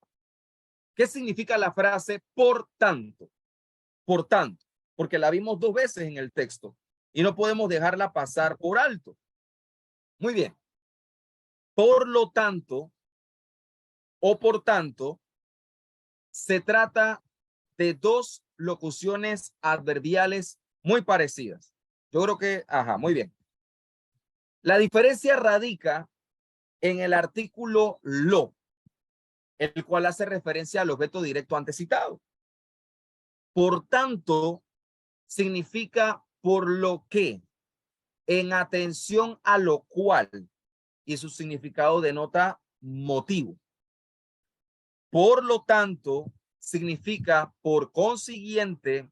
[SPEAKER 1] ¿Qué significa la frase por tanto? Por tanto, porque la vimos dos veces en el texto y no podemos dejarla pasar por alto. Muy bien. Por lo tanto, o por tanto, se trata de dos locuciones adverbiales muy parecidas. Yo creo que, muy bien. La diferencia radica en el artículo lo, el cual hace referencia al objeto directo antes citado. Por tanto, significa por lo que, en atención a lo cual, y su significado denota motivo. Por lo tanto, significa por consiguiente,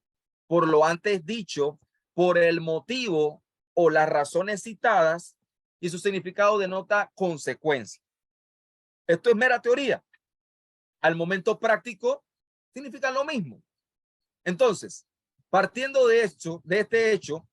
[SPEAKER 1] por lo antes dicho, por el motivo o las razones citadas, y su significado denota consecuencia. Esto es mera teoría. Al momento práctico significa lo mismo. Entonces, partiendo de este hecho,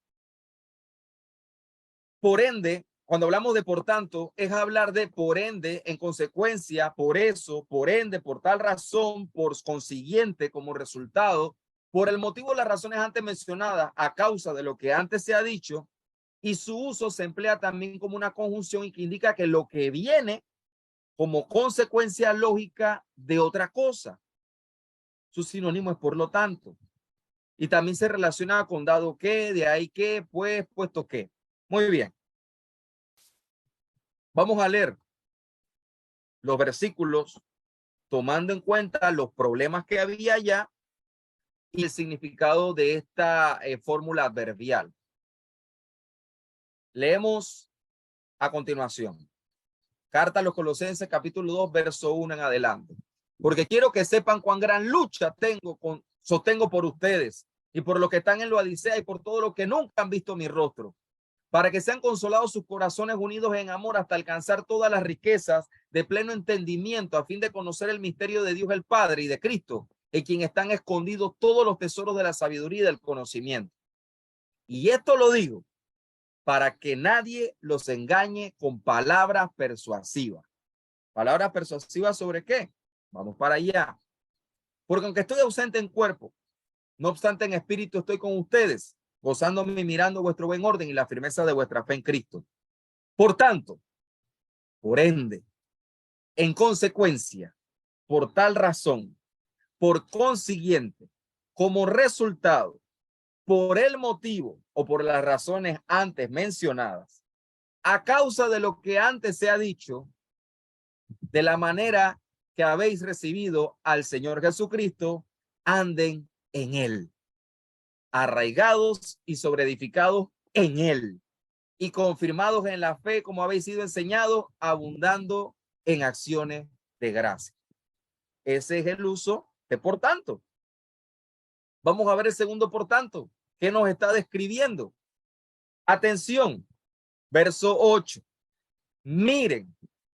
[SPEAKER 1] por ende, cuando hablamos de por tanto, es hablar de por ende, en consecuencia, por eso, por ende, por tal razón, por consiguiente, como resultado, por el motivo, las razones antes mencionadas, a causa de lo que antes se ha dicho, y su uso se emplea también como una conjunción y que indica que lo que viene como consecuencia lógica de otra cosa. Su sinónimo es por lo tanto. Y también se relaciona con dado que, de ahí que, pues, puesto que. Muy bien. Vamos a leer los versículos tomando en cuenta los problemas que había ya y el significado de esta fórmula adverbial. Leemos a continuación. Carta a los Colosenses, capítulo 2, verso 1 en adelante. Porque quiero que sepan cuán gran lucha sostengo por ustedes y por los que están en la Odisea y por todo lo que nunca han visto mi rostro, para que sean consolados sus corazones unidos en amor hasta alcanzar todas las riquezas de pleno entendimiento, a fin de conocer el misterio de Dios el Padre y de Cristo, en quien están escondidos todos los tesoros de la sabiduría y del conocimiento. Y esto lo digo para que nadie los engañe con palabras persuasivas. ¿Palabras persuasivas sobre qué? Vamos para allá. Porque aunque estoy ausente en cuerpo, no obstante en espíritu estoy con ustedes, gozándome y mirando vuestro buen orden y la firmeza de vuestra fe en Cristo. Por tanto, por ende, en consecuencia, por tal razón, por consiguiente, como resultado, por el motivo o por las razones antes mencionadas, a causa de lo que antes se ha dicho, de la manera que habéis recibido al Señor Jesucristo, anden en él, arraigados y sobreedificados en él, y confirmados en la fe como habéis sido enseñados, abundando en acciones de gracia. Ese es el uso de por tanto. Vamos a ver el segundo por tanto. ¿Qué nos está describiendo? Atención, verso 8. Miren,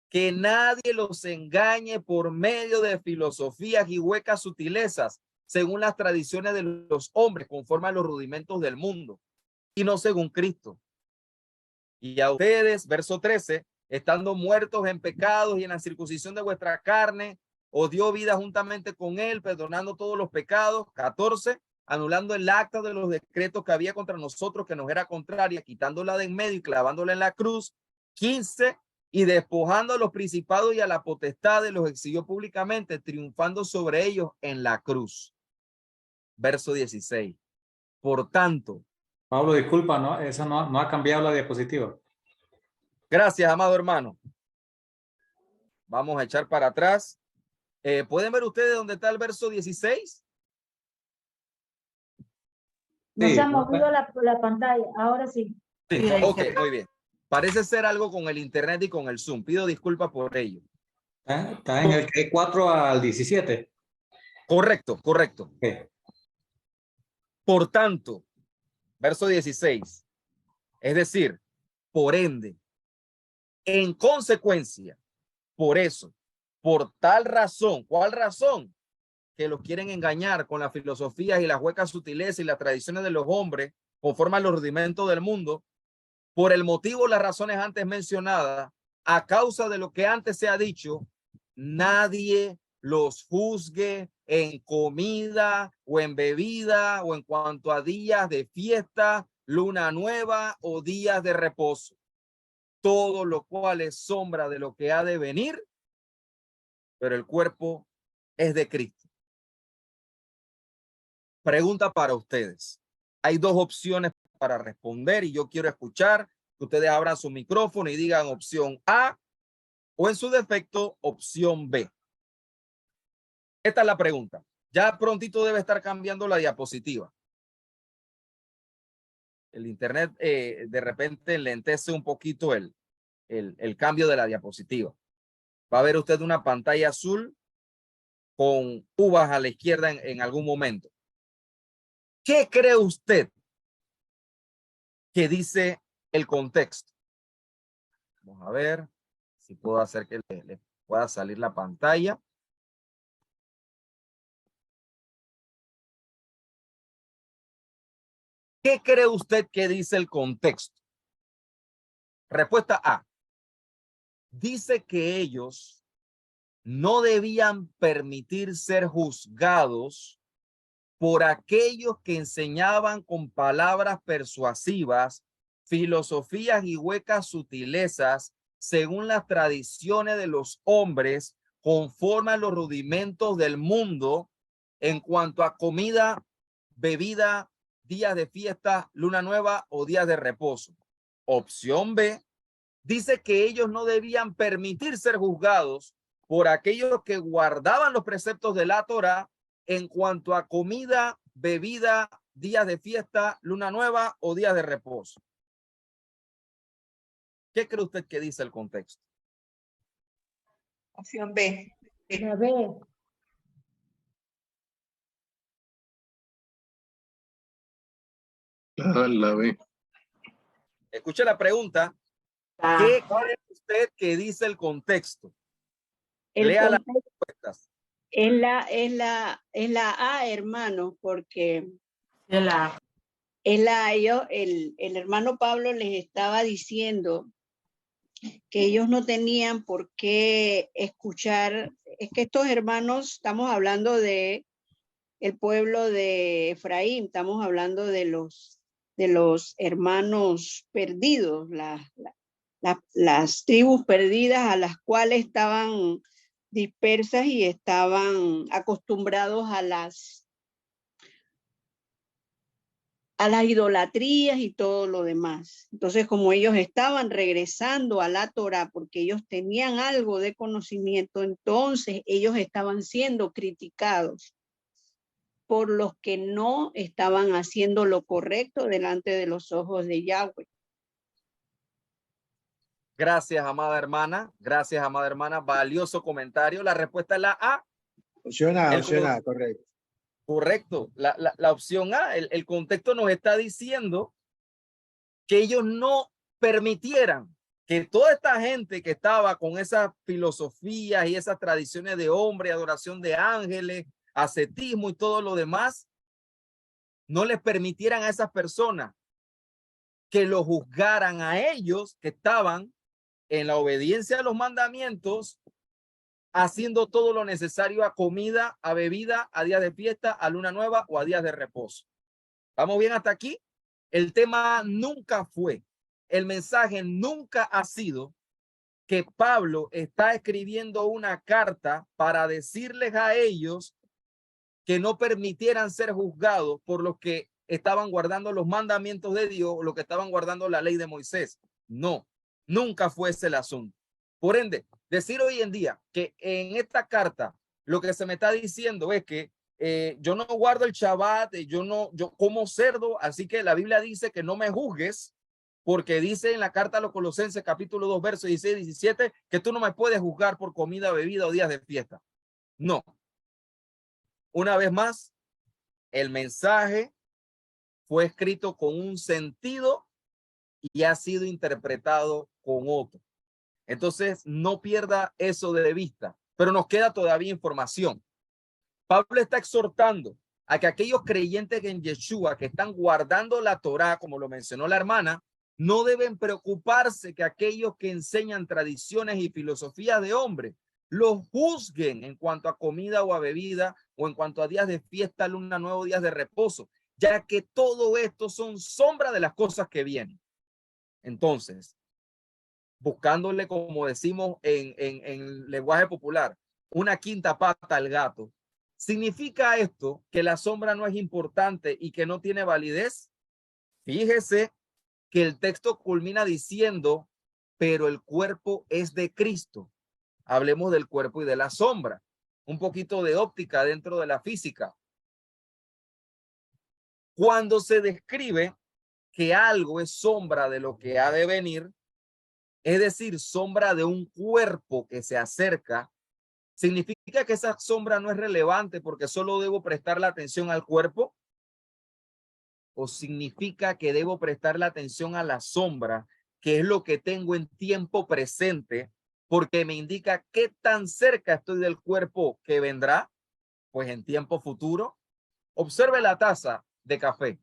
[SPEAKER 1] que nadie los engañe por medio de filosofías y huecas sutilezas, según las tradiciones de los hombres, conforme a los rudimentos del mundo, y no según Cristo. Y a ustedes, verso 13, estando muertos en pecados y en la circuncisión de vuestra carne, os dio vida juntamente con él, perdonando todos los pecados. 14, anulando el acta de los decretos que había contra nosotros, que nos era contraria, quitándola de en medio y clavándola en la cruz. 15, y despojando a los principados y a la potestad, los exhibió públicamente, triunfando sobre ellos en la cruz. Verso 16. Por tanto.
[SPEAKER 11] Pablo, disculpa, ¿no? Eso no ha cambiado la diapositiva.
[SPEAKER 1] Gracias, amado hermano. Vamos a echar para atrás. ¿Pueden ver ustedes dónde está el verso 16?
[SPEAKER 14] No se ha movido la pantalla, ahora sí.
[SPEAKER 1] Sí, ok, muy bien. Parece ser algo con el internet y con el Zoom. Pido disculpas por ello.
[SPEAKER 11] Está en el 4 al 17.
[SPEAKER 1] Correcto, correcto.
[SPEAKER 11] Okay.
[SPEAKER 1] Por tanto, verso 16. Es decir, por ende, en consecuencia, por eso, por tal razón. ¿Cuál razón? Que los quieren engañar con las filosofías y las huecas sutilezas y las tradiciones de los hombres, conforme a los rudimentos del mundo, por el motivo, las razones antes mencionadas, a causa de lo que antes se ha dicho, nadie los juzgue en comida o en bebida o en cuanto a días de fiesta, luna nueva o días de reposo, todo lo cual es sombra de lo que ha de venir, pero el cuerpo es de Cristo. Pregunta para ustedes. Hay dos opciones para responder y yo quiero escuchar que ustedes abran su micrófono y digan opción A o en su defecto opción B. Esta es la pregunta. Ya prontito debe estar cambiando la diapositiva. El internet de repente lentece un poquito el cambio de la diapositiva. Va a ver usted una pantalla azul con uvas a la izquierda en algún momento. ¿Qué cree usted que dice el contexto? Vamos a ver si puedo hacer que le pueda salir la pantalla. ¿Qué cree usted que dice el contexto? Respuesta A. Dice que ellos no debían permitir ser juzgados por aquellos que enseñaban con palabras persuasivas, filosofías y huecas sutilezas, según las tradiciones de los hombres, conforme a los rudimentos del mundo, en cuanto a comida, bebida, días de fiesta, luna nueva o días de reposo. Opción B, dice que ellos no debían permitir ser juzgados por aquellos que guardaban los preceptos de la Torá en cuanto a comida, bebida, días de fiesta, luna nueva o días de reposo. ¿Qué cree usted que dice el contexto?
[SPEAKER 4] Opción B.
[SPEAKER 14] La B.
[SPEAKER 15] La B.
[SPEAKER 1] Escuche la pregunta. ¿Qué cree usted que dice el contexto? Lea las respuestas.
[SPEAKER 3] Es la A, hermano, porque el hermano Pablo les estaba diciendo que ellos no tenían por qué escuchar. Es que estos hermanos, estamos hablando de el pueblo de Efraín, estamos hablando de los hermanos perdidos, las tribus perdidas a las cuales estaban dispersas y estaban acostumbrados a las idolatrías y todo lo demás. Entonces, como ellos estaban regresando a la Torá porque ellos tenían algo de conocimiento, entonces ellos estaban siendo criticados por los que no estaban haciendo lo correcto delante de los ojos de Yahweh.
[SPEAKER 1] Gracias, amada hermana. Gracias, amada hermana. Valioso comentario. La respuesta es la A.
[SPEAKER 13] Opción A, correcto.
[SPEAKER 1] Correcto. La opción A. El contexto nos está diciendo que ellos no permitieran que toda esta gente que estaba con esas filosofías y esas tradiciones de hombre, adoración de ángeles, ascetismo y todo lo demás, no les permitieran a esas personas que lo juzgaran a ellos que estaban en la obediencia a los mandamientos, haciendo todo lo necesario a comida, a bebida, a días de fiesta, a luna nueva o a días de reposo. ¿Vamos bien hasta aquí? El tema nunca fue, el mensaje nunca ha sido que Pablo está escribiendo una carta para decirles a ellos que no permitieran ser juzgados por los que estaban guardando los mandamientos de Dios, los que estaban guardando la ley de Moisés. No, nunca fue ese el asunto. Por ende, decir hoy en día que en esta carta lo que se me está diciendo es que yo no guardo el Shabbat, yo como cerdo, así que la Biblia dice que no me juzgues, porque dice en la carta a los Colosenses capítulo 2 versos 16 y 17 que tú no me puedes juzgar por comida, bebida o días de fiesta. No. Una vez más, el mensaje fue escrito con un sentido y ha sido interpretado con otro. Entonces, no pierda eso de vista, pero nos queda todavía información. Pablo está exhortando a que aquellos creyentes en Yeshua que están guardando la Torá, como lo mencionó la hermana, no deben preocuparse que aquellos que enseñan tradiciones y filosofías de hombre los juzguen en cuanto a comida o a bebida o en cuanto a días de fiesta, luna nueva, días de reposo, ya que todo esto son sombras de las cosas que vienen. Entonces, buscándole, como decimos en lenguaje popular, una quinta pata al gato, ¿significa esto que la sombra no es importante y que no tiene validez? Fíjese que el texto culmina diciendo, pero el cuerpo es de Cristo. Hablemos del cuerpo y de la sombra. Un poquito de óptica dentro de la física. Cuando se describe que algo es sombra de lo que ha de venir, es decir, sombra de un cuerpo que se acerca, ¿Significa que esa sombra no es relevante porque solo debo prestarle atención al cuerpo? ¿O significa que debo prestarle atención a la sombra, que es lo que tengo en tiempo presente, porque me indica qué tan cerca estoy del cuerpo que vendrá, pues en tiempo futuro? Observe la taza de café.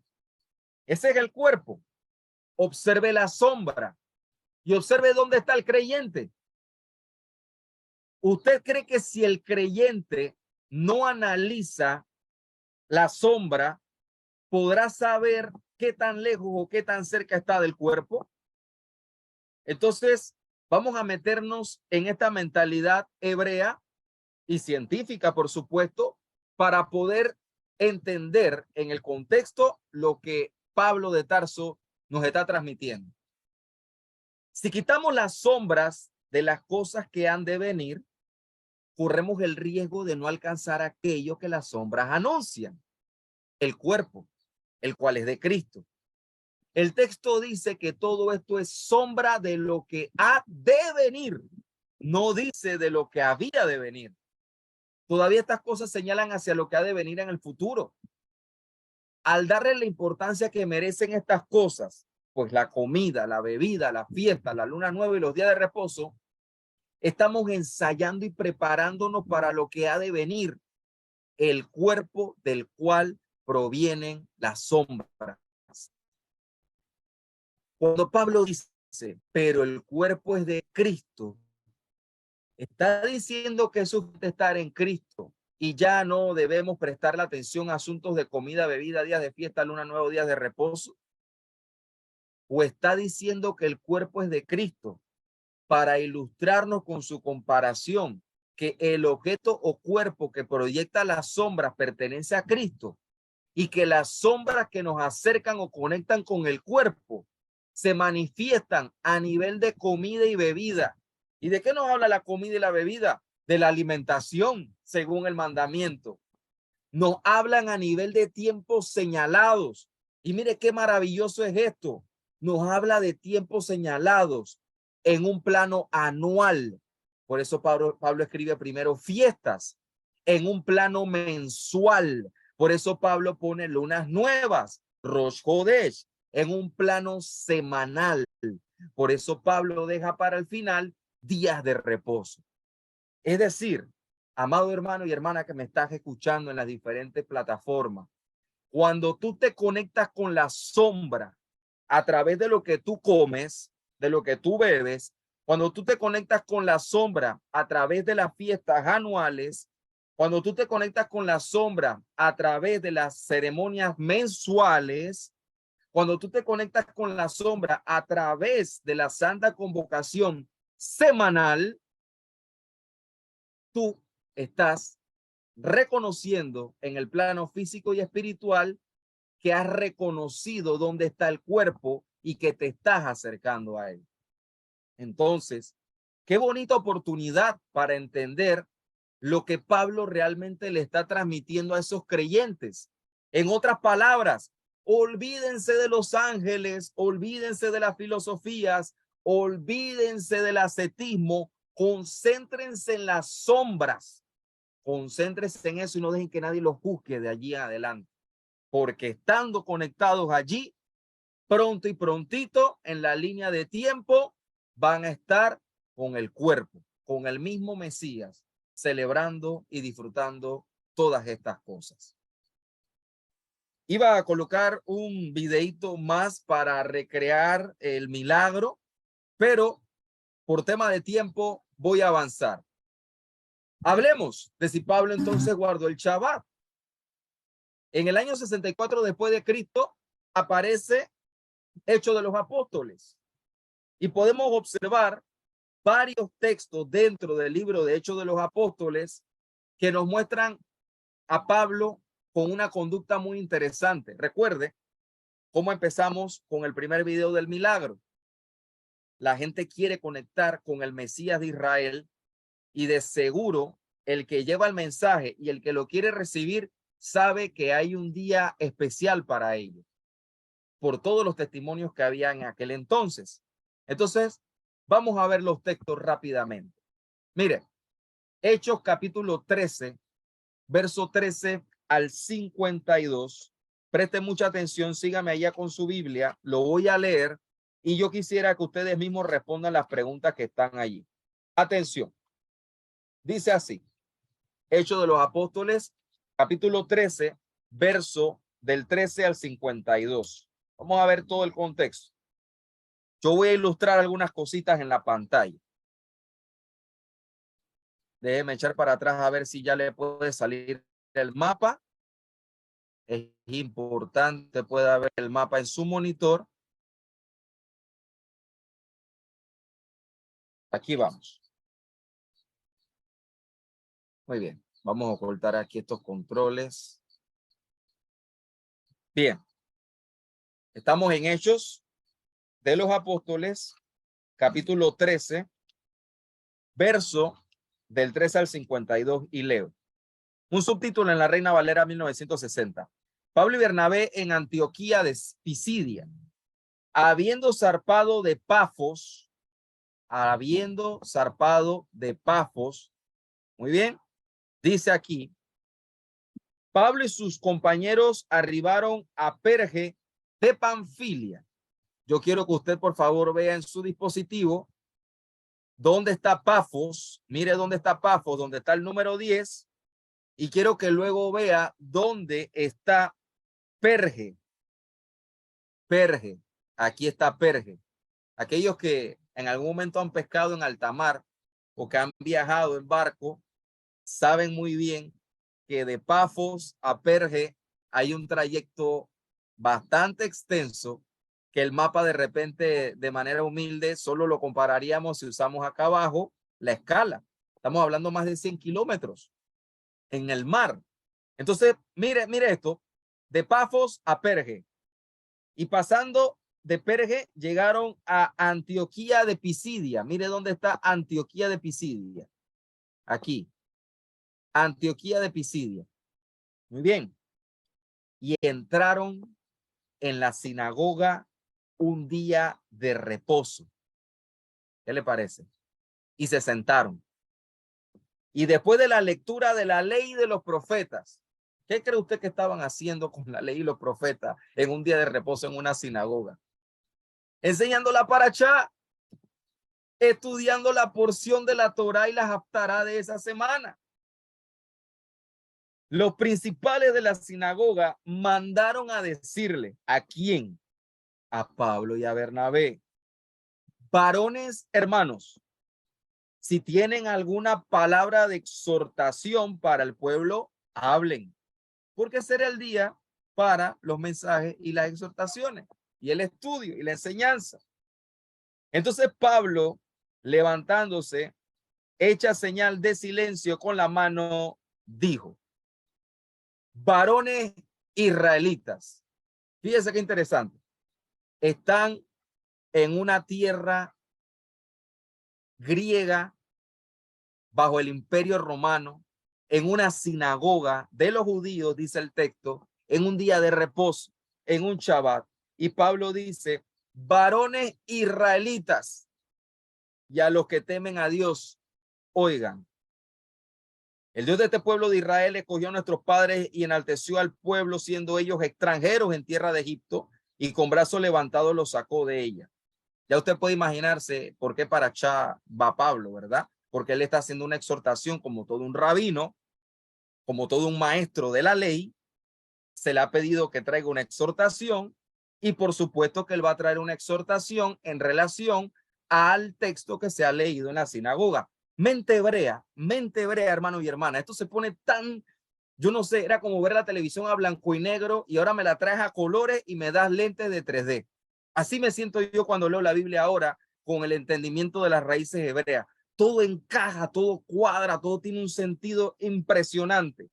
[SPEAKER 1] Ese es el cuerpo. Observe la sombra y observe dónde está el creyente. ¿Usted cree que si el creyente no analiza la sombra, podrá saber qué tan lejos o qué tan cerca está del cuerpo? Entonces, vamos a meternos en esta mentalidad hebrea y científica, por supuesto, para poder entender en el contexto lo que Pablo de Tarso nos está transmitiendo. Si quitamos las sombras de las cosas que han de venir, corremos el riesgo de no alcanzar aquello que las sombras anuncian, el cuerpo, el cual es de Cristo. El texto dice que todo esto es sombra de lo que ha de venir, no dice de lo que había de venir. Todavía estas cosas señalan hacia lo que ha de venir en el futuro. Al darle la importancia que merecen estas cosas, pues la comida, la bebida, la fiesta, la luna nueva y los días de reposo, estamos ensayando y preparándonos para lo que ha de venir, el cuerpo del cual provienen las sombras. Cuando Pablo dice, pero el cuerpo es de Cristo, está diciendo que es estar en Cristo y ya no debemos prestarle atención a asuntos de comida, bebida, días de fiesta, luna nueva, días de reposo. O está diciendo que el cuerpo es de Cristo para ilustrarnos con su comparación, que el objeto o cuerpo que proyecta las sombras pertenece a Cristo y que las sombras que nos acercan o conectan con el cuerpo se manifiestan a nivel de comida y bebida. ¿Y de qué nos habla la comida y la bebida? De la alimentación, según el mandamiento. Nos hablan a nivel de tiempos señalados. Y mire qué maravilloso es esto. Nos habla de tiempos señalados en un plano anual. Por eso Pablo escribe primero fiestas, en un plano mensual. Por eso Pablo pone lunas nuevas, Rosh Hodesh, en un plano semanal. Por eso Pablo deja para el final días de reposo. Es decir, amado hermano y hermana que me estás escuchando en las diferentes plataformas, cuando tú te conectas con la sombra a través de lo que tú comes, de lo que tú bebes, cuando tú te conectas con la sombra a través de las fiestas anuales, cuando tú te conectas con la sombra a través de las ceremonias mensuales, cuando tú te conectas con la sombra a través de la santa convocación semanal, tú estás reconociendo en el plano físico y espiritual que has reconocido dónde está el cuerpo y que te estás acercando a él. Entonces, qué bonita oportunidad para entender lo que Pablo realmente le está transmitiendo a esos creyentes. En otras palabras, olvídense de los ángeles, olvídense de las filosofías, olvídense del ascetismo, concéntrense en las sombras, concéntrense en eso y no dejen que nadie los juzgue de allí adelante, porque estando conectados allí, pronto y prontito en la línea de tiempo van a estar con el cuerpo, con el mismo Mesías, celebrando y disfrutando todas estas cosas. Iba a colocar un videíto más para recrear el milagro, pero por tema de tiempo voy a avanzar. Hablemos de si Pablo entonces guardó el Shabbat. En el año 64 después de Cristo aparece Hechos de los Apóstoles y podemos observar varios textos dentro del libro de Hechos de los Apóstoles que nos muestran a Pablo con una conducta muy interesante. Recuerde cómo empezamos con el primer video del milagro. La gente quiere conectar con el Mesías de Israel y de seguro el que lleva el mensaje y el que lo quiere recibir sabe que hay un día especial para ellos por todos los testimonios que había en aquel entonces. Entonces, vamos a ver los textos rápidamente. Mire, Hechos capítulo 13, verso 13 al 52. Preste mucha atención, sígame allá con su Biblia, lo voy a leer y yo quisiera que ustedes mismos respondan las preguntas que están allí. Atención, dice así, Hechos de los Apóstoles, capítulo 13, verso del 13 al 52. Vamos a ver todo el contexto. Yo voy a ilustrar algunas cositas en la pantalla. Déjeme echar para atrás a ver si ya le puede salir el mapa. Es importante pueda ver el mapa en su monitor. Aquí vamos. Muy bien. Vamos a ocultar aquí estos controles. Bien. Estamos en Hechos de los Apóstoles, capítulo 13, verso del 13 al 52 y leo. Un subtítulo en la Reina Valera 1960. Pablo y Bernabé en Antioquía de Pisidia, habiendo zarpado de Pafos, muy bien, dice aquí, Pablo y sus compañeros arribaron a Perge de Panfilia. Yo quiero que usted por favor vea en su dispositivo dónde está Pafos. Mire dónde está Pafos, donde está el número 10. Y quiero que luego vea dónde está Perge. Perge. Aquí está Perge. Aquellos que en algún momento han pescado en alta mar o que han viajado en barco, saben muy bien que de Pafos a Perge hay un trayecto bastante extenso que el mapa de repente de manera humilde solo lo compararíamos si usamos acá abajo la escala. Estamos hablando más de 100 kilómetros en el mar. Entonces, mire esto, de Pafos a Perge y pasando de Perge llegaron a Antioquía de Pisidia. Mire dónde está Antioquía de Pisidia. Aquí. Antioquía de Pisidia. Muy bien. Y entraron en la sinagoga un día de reposo. ¿Qué le parece? Y se sentaron. Y después de la lectura de la ley y de los profetas, ¿qué cree usted que estaban haciendo con la ley y los profetas en un día de reposo en una sinagoga? Enseñando la parachá, estudiando la porción de la Torá y las haftará de esa semana. Los principales de la sinagoga mandaron a decirle, ¿a quién? A Pablo y a Bernabé. Varones hermanos, si tienen alguna palabra de exhortación para el pueblo, hablen, porque será el día para los mensajes y las exhortaciones y el estudio y la enseñanza. Entonces Pablo, levantándose, hecha señal de silencio con la mano, dijo, varones israelitas, fíjense qué interesante, están en una tierra griega bajo el imperio romano, en una sinagoga de los judíos, dice el texto, en un día de reposo, en un Shabbat. Y Pablo dice, varones israelitas, y a los que temen a Dios, oigan. El Dios de este pueblo de Israel escogió a nuestros padres y enalteció al pueblo, siendo ellos extranjeros en tierra de Egipto, y con brazos levantados los sacó de ella. Ya usted puede imaginarse por qué para allá va Pablo, ¿verdad? Porque él está haciendo una exhortación como todo un rabino, como todo un maestro de la ley. Se le ha pedido que traiga una exhortación y por supuesto que él va a traer una exhortación en relación al texto que se ha leído en la sinagoga. Mente hebrea, hermano y hermana. Esto se pone tan, yo no sé, era como ver la televisión a blanco y negro y ahora me la traes a colores y me das lentes de 3D. Así me siento yo cuando leo la Biblia ahora con el entendimiento de las raíces hebreas. Todo encaja, todo cuadra, todo tiene un sentido impresionante.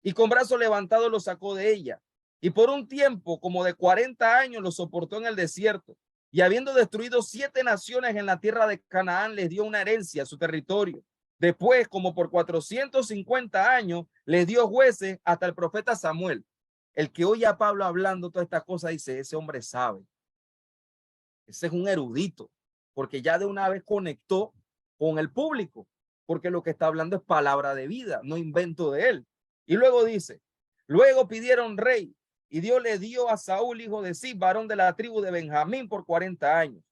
[SPEAKER 1] Y con brazos levantados lo sacó de ella. Y por un tiempo, como de 40 años, lo soportó en el desierto. Y habiendo destruido 7 naciones en la tierra de Canaán, les dio una herencia a su territorio. Después, como por 450 años, les dio jueces hasta el profeta Samuel. El que oye a Pablo hablando todas estas cosas dice, ese hombre sabe. Ese es un erudito, porque ya de una vez conectó con el público, porque lo que está hablando es palabra de vida, no invento de él. Y luego dice, luego pidieron rey, y Dios le dio a Saúl, hijo de Cis, varón de la tribu de Benjamín, por 40 años.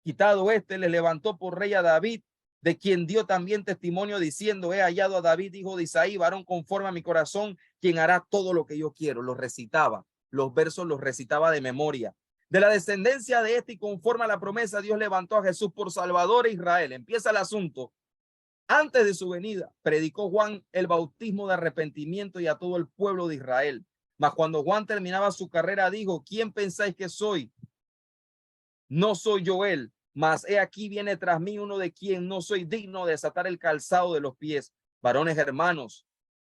[SPEAKER 1] Quitado este, le levantó por rey a David, de quien dio también testimonio diciendo, he hallado a David, hijo de Isaí, varón conforme a mi corazón, quien hará todo lo que yo quiero. Los recitaba, los versos los recitaba de memoria. De la descendencia de este y conforme a la promesa, Dios levantó a Jesús por Salvador a Israel. Empieza el asunto. Antes de su venida, predicó Juan el bautismo de arrepentimiento y a todo el pueblo de Israel. Mas cuando Juan terminaba su carrera, dijo, ¿quién pensáis que soy? No soy yo él, mas he aquí viene tras mí uno de quien no soy digno de desatar el calzado de los pies. Varones hermanos,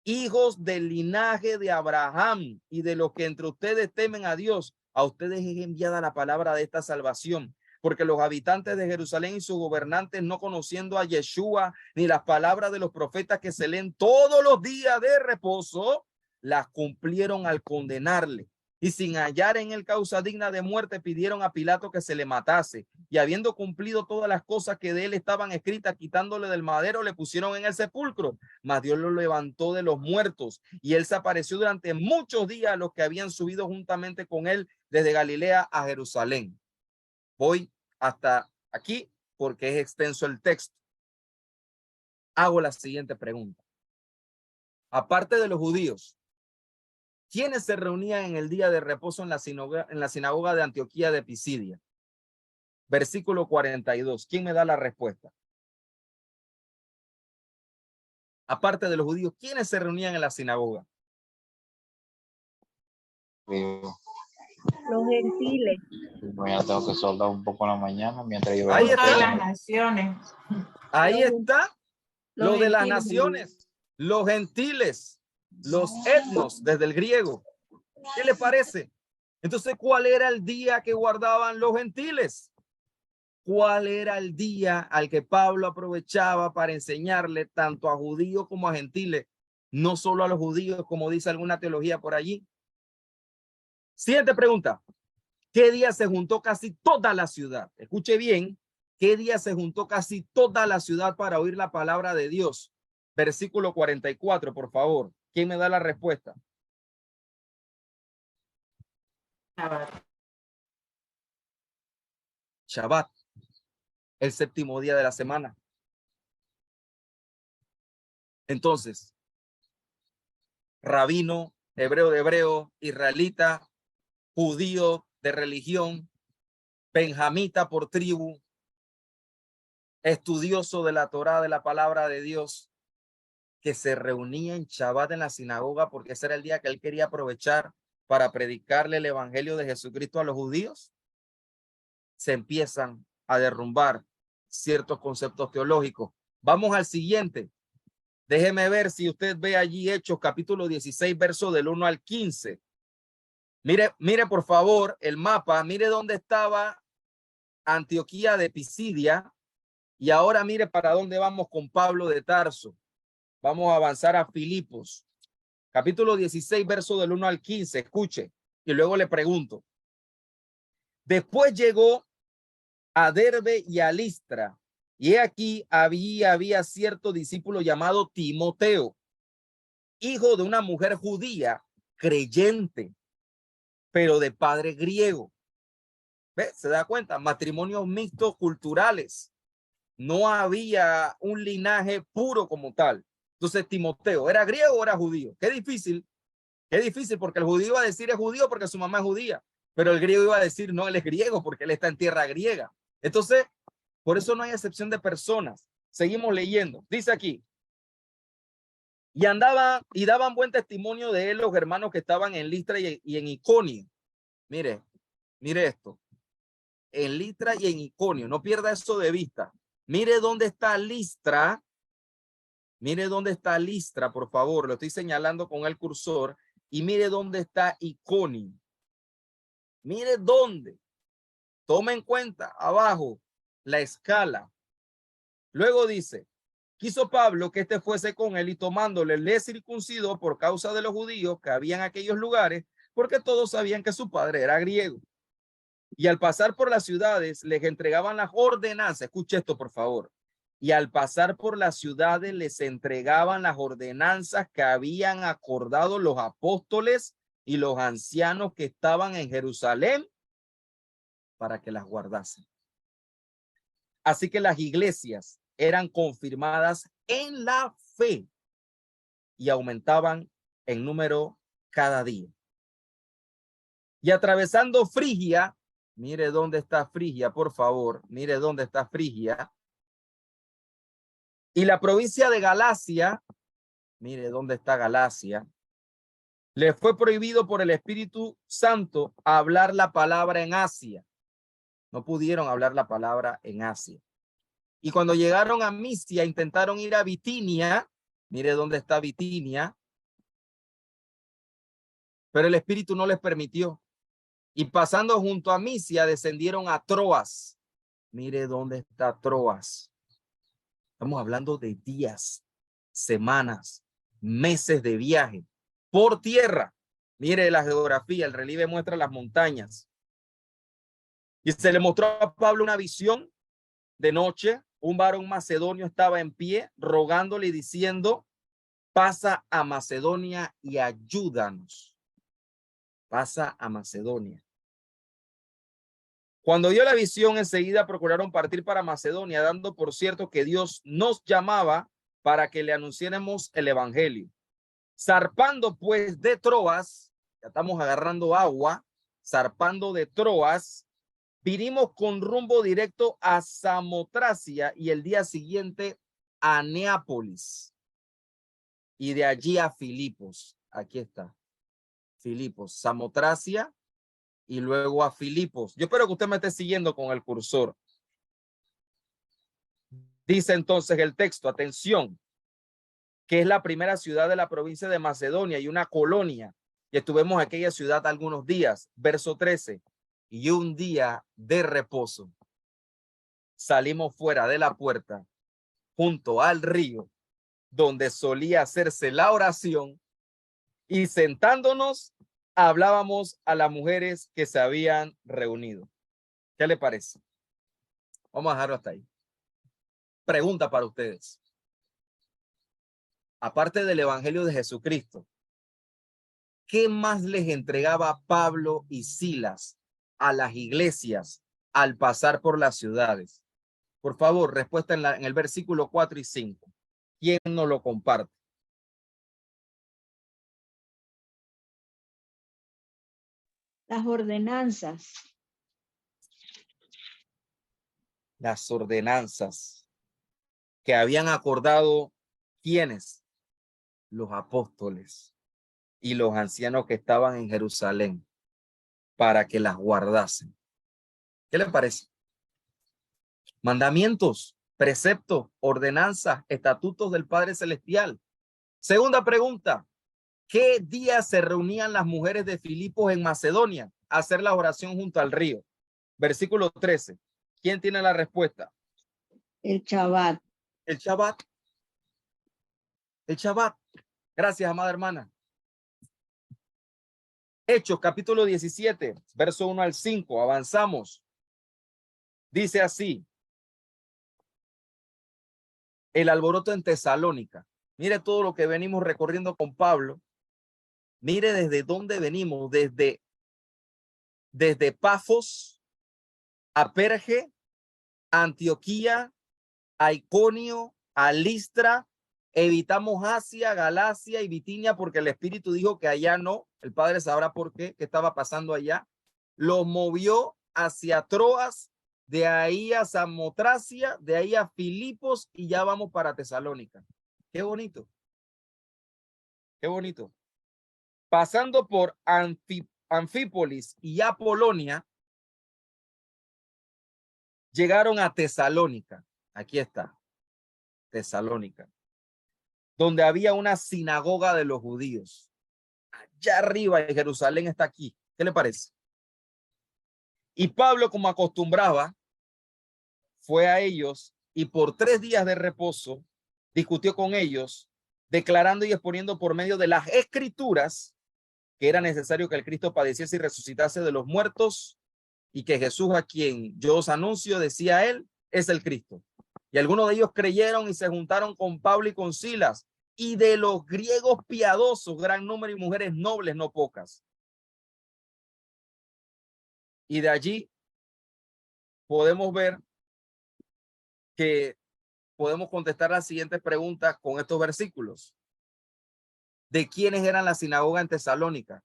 [SPEAKER 1] hijos del linaje de Abraham y de los que entre ustedes temen a Dios, a ustedes es enviada la palabra de esta salvación. Porque los habitantes de Jerusalén y sus gobernantes, no conociendo a Yeshua ni las palabras de los profetas que se leen todos los días de reposo, las cumplieron al condenarle. Y sin hallar en él causa digna de muerte, pidieron a Pilato que se le matase. Y habiendo cumplido todas las cosas que de él estaban escritas, quitándole del madero, le pusieron en el sepulcro. Mas Dios lo levantó de los muertos. Y él se apareció durante muchos días a los que habían subido juntamente con él desde Galilea a Jerusalén. Voy hasta aquí porque es extenso el texto. Hago la siguiente pregunta. Aparte de los judíos, ¿quiénes se reunían en el día de reposo en la sinagoga de Antioquía de Pisidia? Versículo 42. ¿Quién me da la respuesta? Aparte de los judíos, ¿quiénes se reunían en la sinagoga?
[SPEAKER 14] Los gentiles.
[SPEAKER 15] Ya tengo que soldar un poco en la mañana mientras yo
[SPEAKER 1] Ahí
[SPEAKER 15] veo
[SPEAKER 1] está.
[SPEAKER 5] Las naciones.
[SPEAKER 1] Ahí está.
[SPEAKER 14] Los
[SPEAKER 1] Lo de las
[SPEAKER 14] gentiles.
[SPEAKER 1] naciones, los gentiles, los etnos desde el griego. ¿Qué le parece? Entonces, ¿cuál era el día que guardaban los gentiles? ¿Cuál era el día al que Pablo aprovechaba para enseñarle tanto a judíos como a gentiles? No solo a los judíos, como dice alguna teología por allí. Siguiente pregunta. ¿Qué día se juntó casi toda la ciudad? Escuche bien. ¿Qué día se juntó casi toda la ciudad para oír la palabra de Dios? Versículo 44, por favor. ¿Quién me da la respuesta? Shabbat, el séptimo día de la semana. Entonces, rabino, hebreo de hebreo, israelita, judío de religión, benjamita por tribu, estudioso de la Torá, de la palabra de Dios, que se reunía en Shabbat en la sinagoga porque ese era el día que él quería aprovechar para predicarle el evangelio de Jesucristo a los judíos. Se empiezan a derrumbar ciertos conceptos teológicos. Vamos al siguiente. Déjeme ver si usted ve allí Hechos capítulo 16, verso del 1 al 15. Mire por favor el mapa, mire dónde estaba Antioquía de Pisidia y ahora mire para dónde vamos con Pablo de Tarso. Vamos a avanzar a Filipos, capítulo 16, verso del 1 al 15. Escuche y luego le pregunto. Después llegó a Derbe y a Listra, y he aquí había cierto discípulo llamado Timoteo, hijo de una mujer judía, creyente, pero de padre griego. ¿Ve? ¿Se da cuenta? Matrimonios mixtos culturales. No había un linaje puro como tal. Entonces Timoteo, ¿era griego o era judío? Qué difícil porque el judío iba a decir es judío porque su mamá es judía, pero el griego iba a decir no, él es griego porque él está en tierra griega. Entonces, por eso no hay excepción de personas. Seguimos leyendo. Dice aquí, y andaba y daban buen testimonio de él los hermanos que estaban en Listra y en Iconio. Mire esto. En Listra y en Iconio, no pierda eso de vista. Mire dónde está Listra. Mire dónde está Listra, por favor. Lo estoy señalando con el cursor. Y mire dónde está Iconio. Mire dónde. Tome en cuenta abajo la escala. Luego dice, quiso Pablo que éste fuese con él y tomándole le circuncidó por causa de los judíos que había en aquellos lugares, porque todos sabían que su padre era griego. Y al pasar por las ciudades les entregaban las ordenanzas. Escuche esto, por favor. y al pasar por las ciudades les entregaban las ordenanzas que habían acordado los apóstoles y los ancianos que estaban en Jerusalén para que las guardasen. Así que las iglesias eran confirmadas en la fe y aumentaban en número cada día. Y atravesando Frigia, mire dónde está Frigia, por favor, mire dónde está Frigia. Y la provincia de Galacia, mire dónde está Galacia, le fue prohibido por el Espíritu Santo hablar la palabra en Asia. No pudieron hablar la palabra en Asia. Y cuando llegaron a Misia, intentaron ir a Bitinia. Mire dónde está Bitinia. Pero el Espíritu no les permitió. Y pasando junto a Misia, descendieron a Troas. Mire dónde está Troas. Estamos hablando de días, semanas, meses de viaje por tierra. Mire la geografía, el relieve muestra las montañas. Y se le mostró a Pablo una visión de noche. Un varón macedonio estaba en pie, rogándole y diciendo: pasa a Macedonia y ayúdanos. Pasa a Macedonia. Cuando dio la visión, enseguida procuraron partir para Macedonia, dando por cierto que Dios nos llamaba para que le anunciáramos el evangelio. Zarpando pues de Troas, ya estamos agarrando agua, zarpando de Troas, vinimos con rumbo directo a Samotracia y el día siguiente a Neápolis y de allí a Filipos. Aquí está, Filipos, Samotracia y luego a Filipos. Yo espero que usted me esté siguiendo con el cursor. Dice entonces el texto, atención, que es la primera ciudad de la provincia de Macedonia y una colonia. Y estuvimos en aquella ciudad algunos días. Verso 13. Y un día de reposo salimos fuera de la puerta junto al río donde solía hacerse la oración y sentándonos hablábamos a las mujeres que se habían reunido. ¿Qué le parece? Vamos a dejarlo hasta ahí. Pregunta para ustedes. Aparte del evangelio de Jesucristo, ¿qué más les entregaba Pablo y Silas a las iglesias al pasar por las ciudades? Por favor, respuesta en el versículo 4 y 5. ¿Quién nos lo comparte?
[SPEAKER 3] Las ordenanzas.
[SPEAKER 1] Las ordenanzas que habían acordado, ¿quiénes? Los apóstoles y los ancianos que estaban en Jerusalén para que las guardasen. ¿Qué les parece? Mandamientos, preceptos, ordenanzas, estatutos del Padre Celestial. Segunda pregunta. ¿Qué día se reunían las mujeres de Filipos en Macedonia a hacer la oración junto al río? Versículo 13. ¿Quién tiene la respuesta?
[SPEAKER 3] El Shabbat.
[SPEAKER 1] El Shabbat. El Shabbat. Gracias, amada hermana. Hechos, capítulo 17, verso 1 al 5. Avanzamos. Dice así. El alboroto en Tesalónica. Mire todo lo que venimos recorriendo con Pablo. Mire desde dónde venimos. Desde Pafos a Perge, a Antioquía, a Iconio, a Listra. Evitamos Asia, Galacia y Bitinia porque el Espíritu dijo que allá no. El Padre sabrá por qué estaba pasando allá. Los movió hacia Troas, de ahí a Samotracia, de ahí a Filipos y ya vamos para Tesalónica. Qué bonito. Qué bonito. Pasando por Anfípolis y Apolonia, llegaron a Tesalónica. Aquí está, Tesalónica, donde había una sinagoga de los judíos. Allá arriba en Jerusalén está aquí. ¿Qué le parece? Y Pablo, como acostumbraba, fue a ellos y por 3 días de reposo discutió con ellos, declarando y exponiendo por medio de las escrituras que era necesario que el Cristo padeciese y resucitase de los muertos y que Jesús, a quien yo os anuncio, decía él, es el Cristo. Y algunos de ellos creyeron y se juntaron con Pablo y con Silas. Y de los griegos piadosos, gran número, y mujeres nobles, no pocas. Y de allí podemos ver que podemos contestar las siguientes preguntas con estos versículos. ¿De quiénes eran la sinagoga en Tesalónica?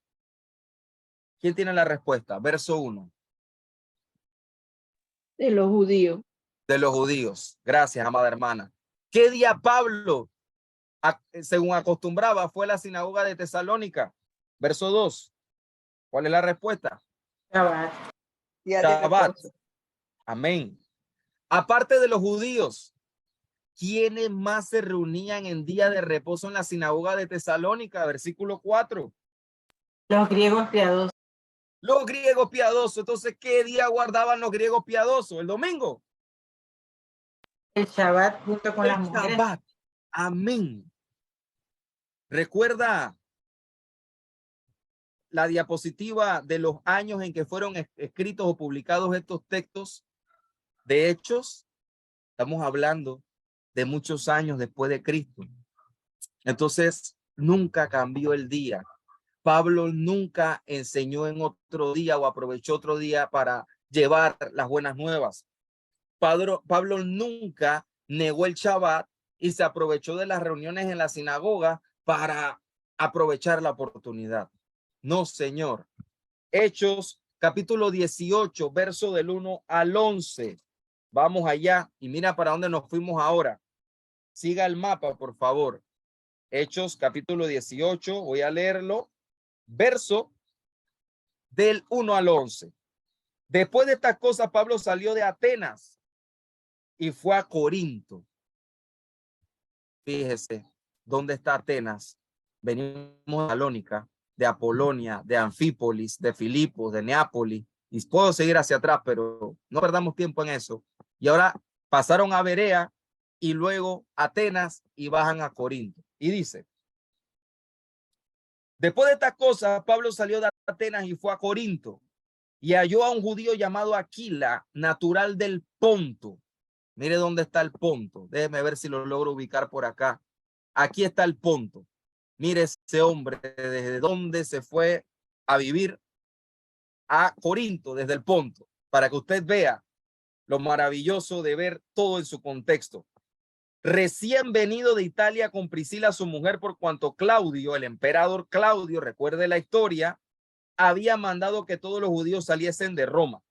[SPEAKER 1] ¿Quién tiene la respuesta? Verso 1.
[SPEAKER 12] De los judíos.
[SPEAKER 1] De los judíos. Gracias, amada hermana. ¿Qué día Pablo, según acostumbraba, fue a la sinagoga de Tesalónica? Verso 2. ¿Cuál es la respuesta?
[SPEAKER 5] Shabbat.
[SPEAKER 1] Shabbat. Amén. Aparte de los judíos, ¿quiénes más se reunían en día de reposo en la sinagoga de Tesalónica? Versículo 4.
[SPEAKER 5] Los griegos piadosos.
[SPEAKER 1] Los griegos piadosos. Entonces, ¿qué día guardaban los griegos piadosos? ¿El domingo?
[SPEAKER 5] El Shabbat junto con las mujeres.
[SPEAKER 1] Shabbat. Amén. Recuerda la diapositiva de los años en que fueron escritos o publicados estos textos de Hechos. Estamos hablando de muchos años después de Cristo. Entonces, nunca cambió el día. Pablo nunca enseñó en otro día o aprovechó otro día para llevar las buenas nuevas. Pablo nunca negó el Shabbat y se aprovechó de las reuniones en la sinagoga para aprovechar la oportunidad. No, señor. Hechos, capítulo 18, verso del 1 al 11. Vamos allá y mira para dónde nos fuimos ahora. Siga el mapa, por favor. Hechos, capítulo 18, voy a leerlo. Verso del 1 al 11. Después de estas cosas, Pablo salió de Atenas y fue a Corinto. Fíjese, ¿dónde está Atenas? Venimos de Salónica, de Apolonia, de Anfípolis, de Filipos, de Neápolis, y puedo seguir hacia atrás, pero no perdamos tiempo en eso. Y ahora pasaron a Berea y luego Atenas y bajan a Corinto. Y dice, después de estas cosas, Pablo salió de Atenas y fue a Corinto y halló a un judío llamado Aquila, natural del Ponto. Mire dónde está el Ponto. Déjeme ver si lo logro ubicar por acá. Aquí está el Ponto. Mire ese hombre desde dónde se fue a vivir a Corinto, desde el Ponto, para que usted vea lo maravilloso de ver todo en su contexto. Recién venido de Italia con Priscila, su mujer, por cuanto Claudio, el emperador Claudio, recuerde la historia, había mandado que todos los judíos saliesen de Roma.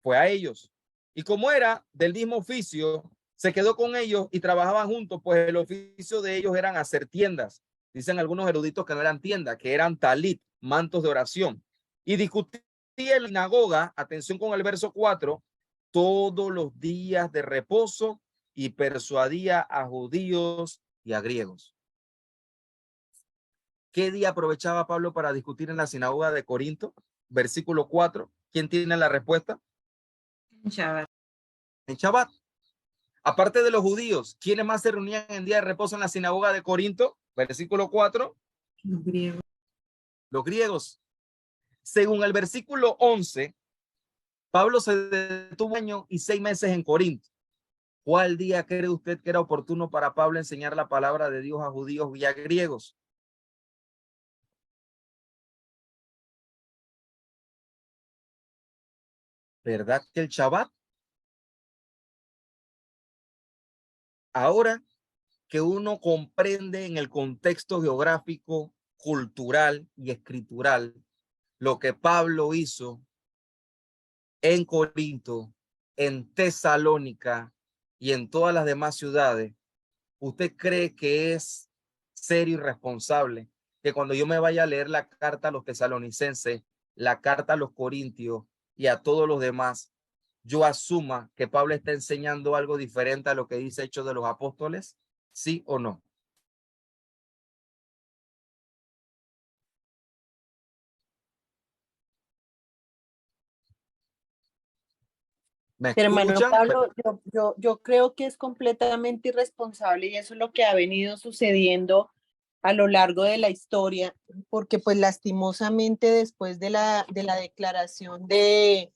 [SPEAKER 1] Fue a ellos. Y como era del mismo oficio, se quedó con ellos y trabajaban juntos, pues el oficio de ellos eran hacer tiendas. Dicen algunos eruditos que no eran tiendas, que eran talit, mantos de oración. Y discutía en la sinagoga, atención con el verso 4, todos los días de reposo y persuadía a judíos y a griegos. ¿Qué día aprovechaba Pablo para discutir en la sinagoga de Corinto? Versículo 4. ¿Quién tiene la respuesta?
[SPEAKER 5] En Shabbat.
[SPEAKER 1] En Shabbat. Aparte de los judíos, ¿quiénes más se reunían en día de reposo en la sinagoga de Corinto? Versículo 4.
[SPEAKER 5] Los griegos.
[SPEAKER 1] Los griegos. Según el versículo 11, Pablo se detuvo 1 año y 6 meses en Corinto. ¿Cuál día cree usted que era oportuno para Pablo enseñar la palabra de Dios a judíos y a griegos? ¿Verdad que el Shabbat? Ahora que uno comprende en el contexto geográfico, cultural y escritural lo que Pablo hizo en Corinto, en Tesalónica y en todas las demás ciudades, ¿usted cree que es serio y responsable que cuando yo me vaya a leer la carta a los tesalonicenses, la carta a los corintios y a todos los demás, yo asuma que Pablo está enseñando algo diferente a lo que dice Hechos de los Apóstoles? ¿Sí o no?
[SPEAKER 16] Hermano Pablo, yo creo que es completamente irresponsable y eso es lo que ha venido sucediendo a lo largo de la historia, porque pues lastimosamente después de la declaración de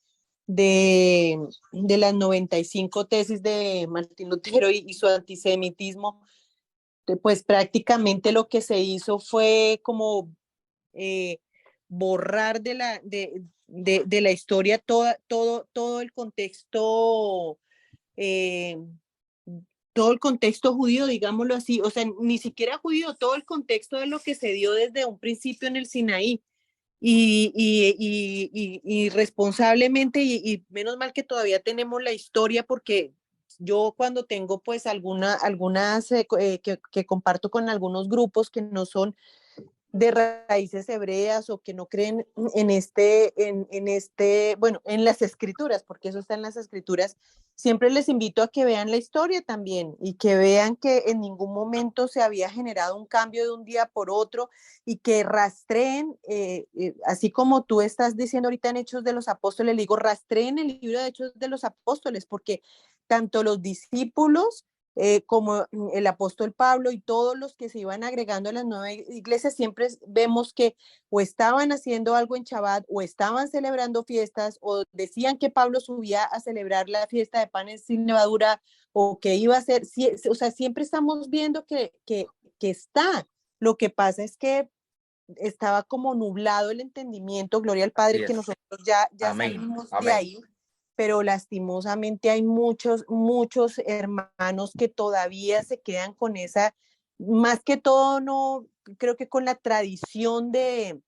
[SPEAKER 16] de las 95 tesis de Martín Lutero y su antisemitismo, pues prácticamente lo que se hizo fue como borrar de la historia todo el contexto, todo el contexto judío, digámoslo así, o sea, ni siquiera judío, todo el contexto de lo que se dio desde un principio en el Sinaí. Y responsablemente, y menos mal que todavía tenemos la historia, porque yo cuando tengo pues algunas que comparto con algunos grupos que no son de raíces hebreas o que no creen bueno, en las escrituras, porque eso está en las escrituras, siempre les invito a que vean la historia también y que vean que en ningún momento se había generado un cambio de un día por otro y que rastreen, así como tú estás diciendo ahorita en Hechos de los Apóstoles, le digo, rastreen el libro de Hechos de los Apóstoles, porque tanto los discípulos como el apóstol Pablo y todos los que se iban agregando a las nuevas iglesias, siempre vemos que o estaban haciendo algo en Shabbat, o estaban celebrando fiestas, o decían que Pablo subía a celebrar la fiesta de panes sin levadura, o que iba a ser, o sea, siempre estamos viendo que está. Lo que pasa es que estaba como nublado el entendimiento, gloria al Padre, que nosotros ya salimos de ahí. Pero lastimosamente hay muchos hermanos que todavía se quedan con esa, más que todo, no, creo que con la tradición de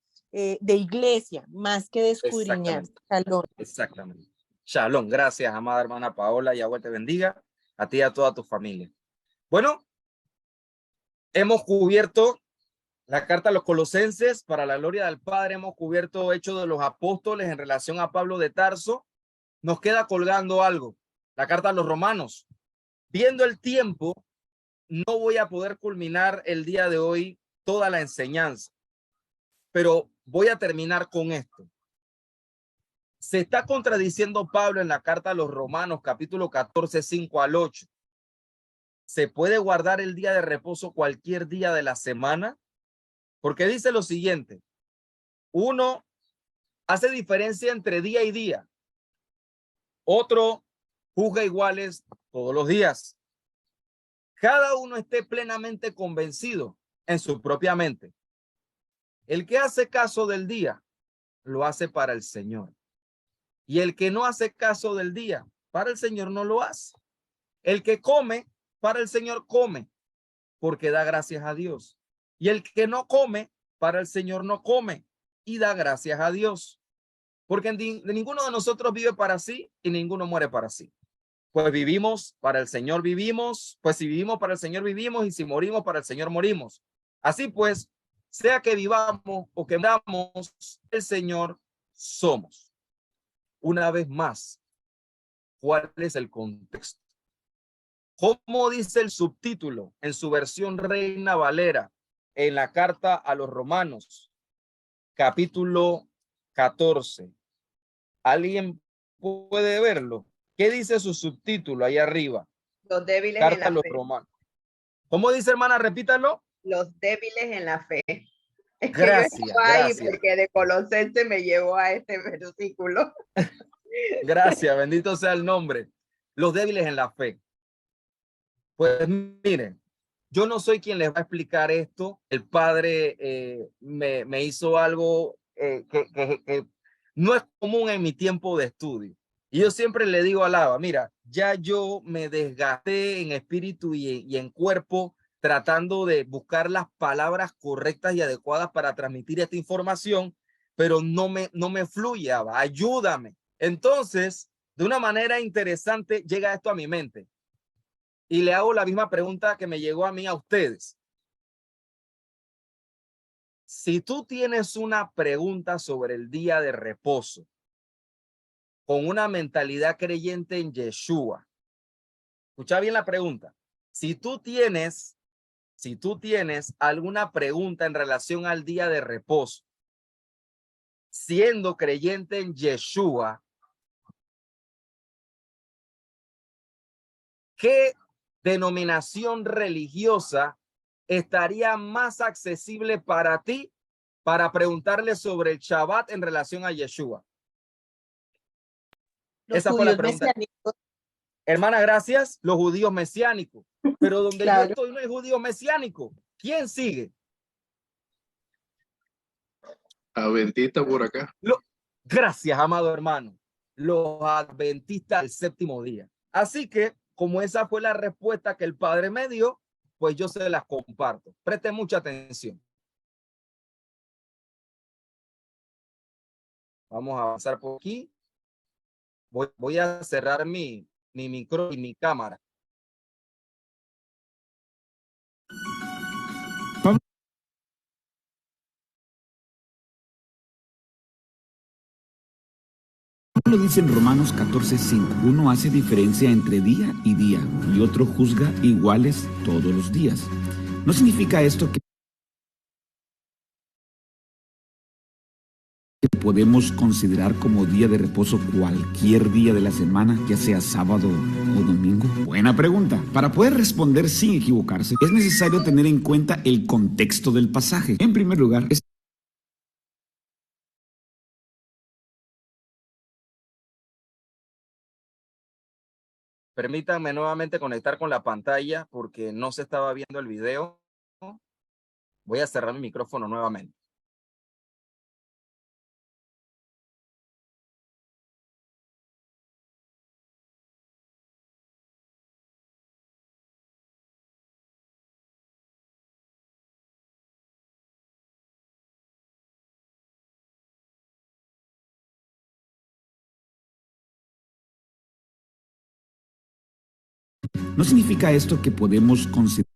[SPEAKER 16] iglesia, más que de escudriñar. Shalom.
[SPEAKER 1] Exactamente. Shalom. Gracias, amada hermana Paola. Yahweh te bendiga, a ti y a toda tu familia. Bueno, hemos cubierto la carta a los Colosenses, para la gloria del Padre. Hemos cubierto Hechos de los Apóstoles en relación a Pablo de Tarso. Nos queda colgando algo, la carta a los Romanos. Viendo el tiempo, no voy a poder culminar el día de hoy toda la enseñanza, pero voy a terminar con esto. Se está contradiciendo Pablo en la carta a los Romanos, capítulo 14, 5 al 8. ¿Se puede guardar el día de reposo cualquier día de la semana? Porque dice lo siguiente: uno hace diferencia entre día y día. Otro juzga iguales todos los días. Cada uno esté plenamente convencido en su propia mente. El que hace caso del día, lo hace para el Señor. Y el que no hace caso del día, para el Señor no lo hace. El que come, para el Señor come, porque da gracias a Dios. Y el que no come, para el Señor no come, y da gracias a Dios. Porque ninguno de nosotros vive para sí y ninguno muere para sí. Pues vivimos para el Señor, vivimos. Pues si vivimos para el Señor, vivimos. Y si morimos para el Señor, morimos. Así pues, sea que vivamos o que muramos, el Señor somos. Una vez más, ¿cuál es el contexto? ¿Cómo dice el subtítulo en su versión Reina Valera en la carta a los Romanos, capítulo 14? ¿Alguien puede verlo? ¿Qué dice su subtítulo ahí arriba?
[SPEAKER 4] Los débiles
[SPEAKER 1] Carta
[SPEAKER 4] en la
[SPEAKER 1] a los
[SPEAKER 4] fe.
[SPEAKER 1] Romanos. ¿Cómo dice, hermana? Repítalo.
[SPEAKER 4] Los débiles en la fe. Es
[SPEAKER 1] Gracias,
[SPEAKER 4] que yo estaba ahí
[SPEAKER 1] gracias.
[SPEAKER 4] porque de Colosenses me llevó a este versículo.
[SPEAKER 1] Gracias, bendito sea el nombre. Los débiles en la fe. Pues miren, yo no soy quien les va a explicar esto. El Padre me hizo algo que no es común en mi tiempo de estudio. Y yo siempre le digo a Lava, mira, ya yo me desgasté en espíritu y en cuerpo tratando de buscar las palabras correctas y adecuadas para transmitir esta información, pero no me fluye, Abba, ayúdame. Entonces, de una manera interesante llega esto a mi mente y le hago la misma pregunta que me llegó a mí a ustedes. Si tú tienes una pregunta sobre el día de reposo con una mentalidad creyente en Yeshua, escucha bien la pregunta. Si tú tienes alguna pregunta en relación al día de reposo, siendo creyente en Yeshua, ¿qué denominación religiosa estaría más accesible para ti para preguntarle sobre el Shabbat en relación a Yeshua?
[SPEAKER 16] Los
[SPEAKER 1] Esa fue la
[SPEAKER 16] judíos
[SPEAKER 1] pregunta.
[SPEAKER 16] mesiánicos.
[SPEAKER 1] Hermana, gracias. Los judíos mesiánicos. Pero donde
[SPEAKER 16] Claro.
[SPEAKER 1] yo estoy no hay judío mesiánico. ¿Quién sigue?
[SPEAKER 17] Adventista por acá.
[SPEAKER 1] Gracias, amado hermano. Los adventistas del séptimo día. Así que, como esa fue la respuesta que el Padre me dio, pues yo se las comparto. Preste mucha atención. Vamos a avanzar por aquí. Voy a cerrar mi micro y mi cámara.
[SPEAKER 18] Pablo dice en Romanos 14:5, uno hace diferencia entre día y día y otro juzga iguales todos los días. ¿No significa esto que podemos considerar como día de reposo cualquier día de la semana, ya sea sábado o domingo? Buena pregunta. Para poder responder sin equivocarse, es necesario tener en cuenta el contexto del pasaje. En primer lugar,
[SPEAKER 1] Permítanme nuevamente conectar con la pantalla porque no se estaba viendo el video. Voy a cerrar mi micrófono nuevamente.
[SPEAKER 18] ¿no significa esto que podemos considerar?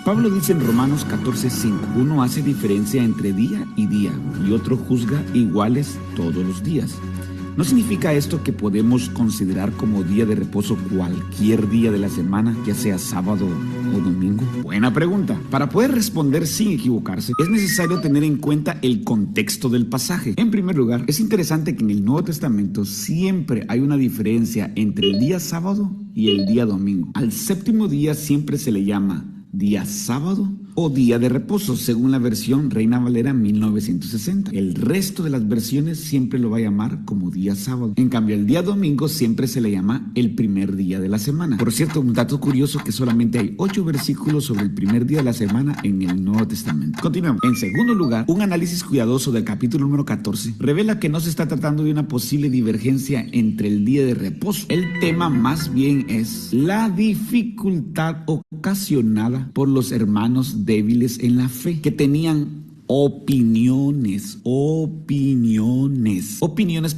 [SPEAKER 18] Pablo dice en Romanos 14:5, uno hace diferencia entre día y día y otro juzga iguales todos los días. ¿No significa esto que podemos considerar como día de reposo cualquier día de la semana, ya sea sábado o domingo? Buena pregunta. Para poder responder sin equivocarse, es necesario tener en cuenta el contexto del pasaje. En primer lugar, es interesante que en el Nuevo Testamento siempre hay una diferencia entre el día sábado y el día domingo. Al séptimo día siempre se le llama día sábado o día de reposo, según la versión Reina Valera 1960. El resto de las versiones siempre lo va a llamar como día sábado. En cambio, el día domingo siempre se le llama el primer día de la semana. Por cierto, un dato curioso que solamente hay 8 versículos sobre el primer día de la semana en el Nuevo Testamento. Continuemos. En segundo lugar, un análisis cuidadoso del capítulo número 14 revela que no se está tratando de una posible divergencia entre el día de reposo. El tema más bien es la dificultad ocasionada por los hermanos débiles en la fe, que tenían opiniones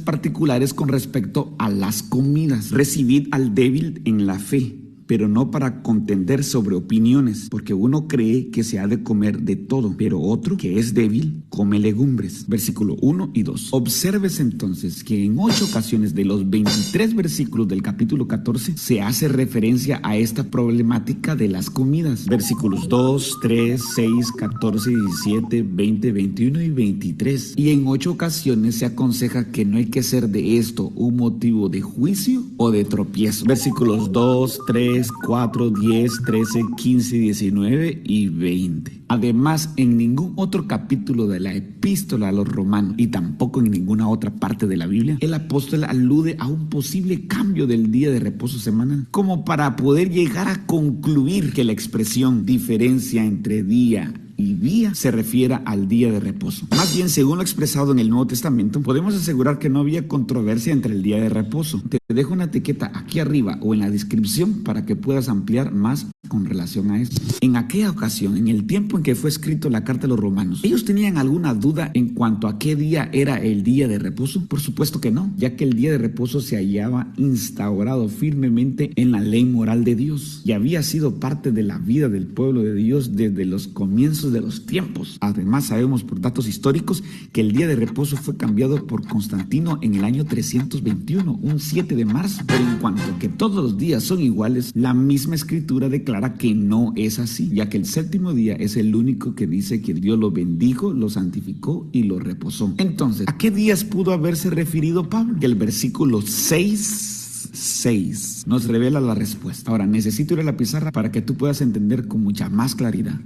[SPEAKER 18] particulares con respecto a las comidas. Recibid al débil en la fe, pero no para contender sobre opiniones, porque uno cree que se ha de comer de todo, pero otro, que es débil, come legumbres. Versículo 1 y 2. Observes entonces que en 8 ocasiones de los 23 versículos del capítulo 14 se hace referencia a esta problemática de las comidas. Versículos 2, 3, 6, 14, 17, 20, 21 y 23. Y en 8 ocasiones se aconseja que no hay que hacer de esto un motivo de juicio o de tropiezo. Versículos 2, 3, 4, 10, 13, 15, 19 y 20. Además, en ningún otro capítulo de la epístola a los romanos y tampoco en ninguna otra parte de la Biblia, el apóstol alude a un posible cambio del día de reposo semanal, como para poder llegar a concluir que la expresión diferencia entre día y día se refiere al día de reposo. Más bien, según lo expresado en el Nuevo Testamento, podemos asegurar que no había controversia entre el día de reposo. Te dejo una etiqueta aquí arriba o en la descripción para que puedas ampliar más con relación a esto. En aquella ocasión, en el tiempo en que fue escrito la carta a los romanos, ¿ellos tenían alguna duda en cuanto a qué día era el día de reposo? Por supuesto que no, ya que el día de reposo se hallaba instaurado firmemente en la ley moral de Dios y había sido parte de la vida del pueblo de Dios desde los comienzos de los tiempos. Además, sabemos por datos históricos que el día de reposo fue cambiado por Constantino en el año 321, un 7 de marzo. Pero en cuanto a que todos los días son iguales, la misma escritura declara que no es así, ya que el séptimo día es el único que dice que Dios lo bendijo, lo santificó y lo reposó. Entonces, ¿a qué días pudo haberse referido Pablo? Que el versículo 6 nos revela la respuesta. Ahora, necesito ir a la pizarra para que tú puedas entender con mucha más claridad.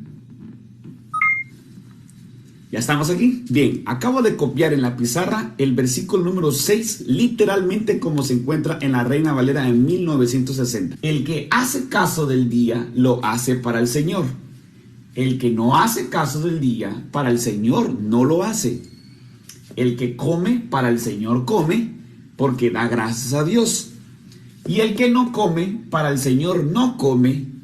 [SPEAKER 18] ¿Ya estamos aquí? Bien, acabo de copiar en la pizarra el versículo número 6, literalmente como se encuentra en la Reina Valera en 1960. El que hace caso del día, lo hace para el Señor. El que no hace caso del día, para el Señor no lo hace. El que come, para el Señor come, porque da gracias a Dios. Y el que no come, para el Señor no come,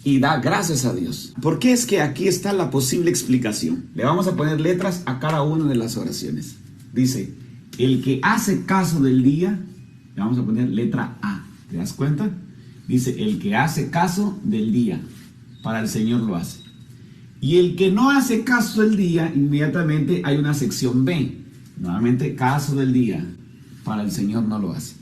[SPEAKER 18] y da gracias a Dios. ¿Por qué? Es que aquí está la posible explicación. Le vamos a poner letras a cada una de las oraciones. Dice, el que hace caso del día, le vamos a poner letra A. ¿Te das cuenta? Dice, el que hace caso del día, para el Señor lo hace. Y el que no hace caso del día, inmediatamente hay una sección B. Nuevamente, caso del día, para el Señor no lo hace.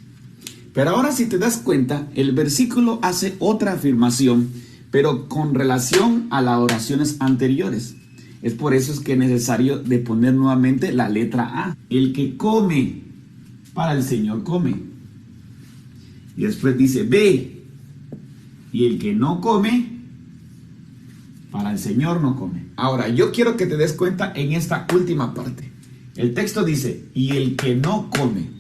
[SPEAKER 18] Pero ahora si te das cuenta, el versículo hace otra afirmación, pero con relación a las oraciones anteriores. Es por eso es que es necesario de poner nuevamente la letra A. El que come, para el Señor come. Y después dice B. Y el que no come, para el Señor no come. Ahora, yo quiero que te des cuenta en esta última parte. El texto dice, y el que no come.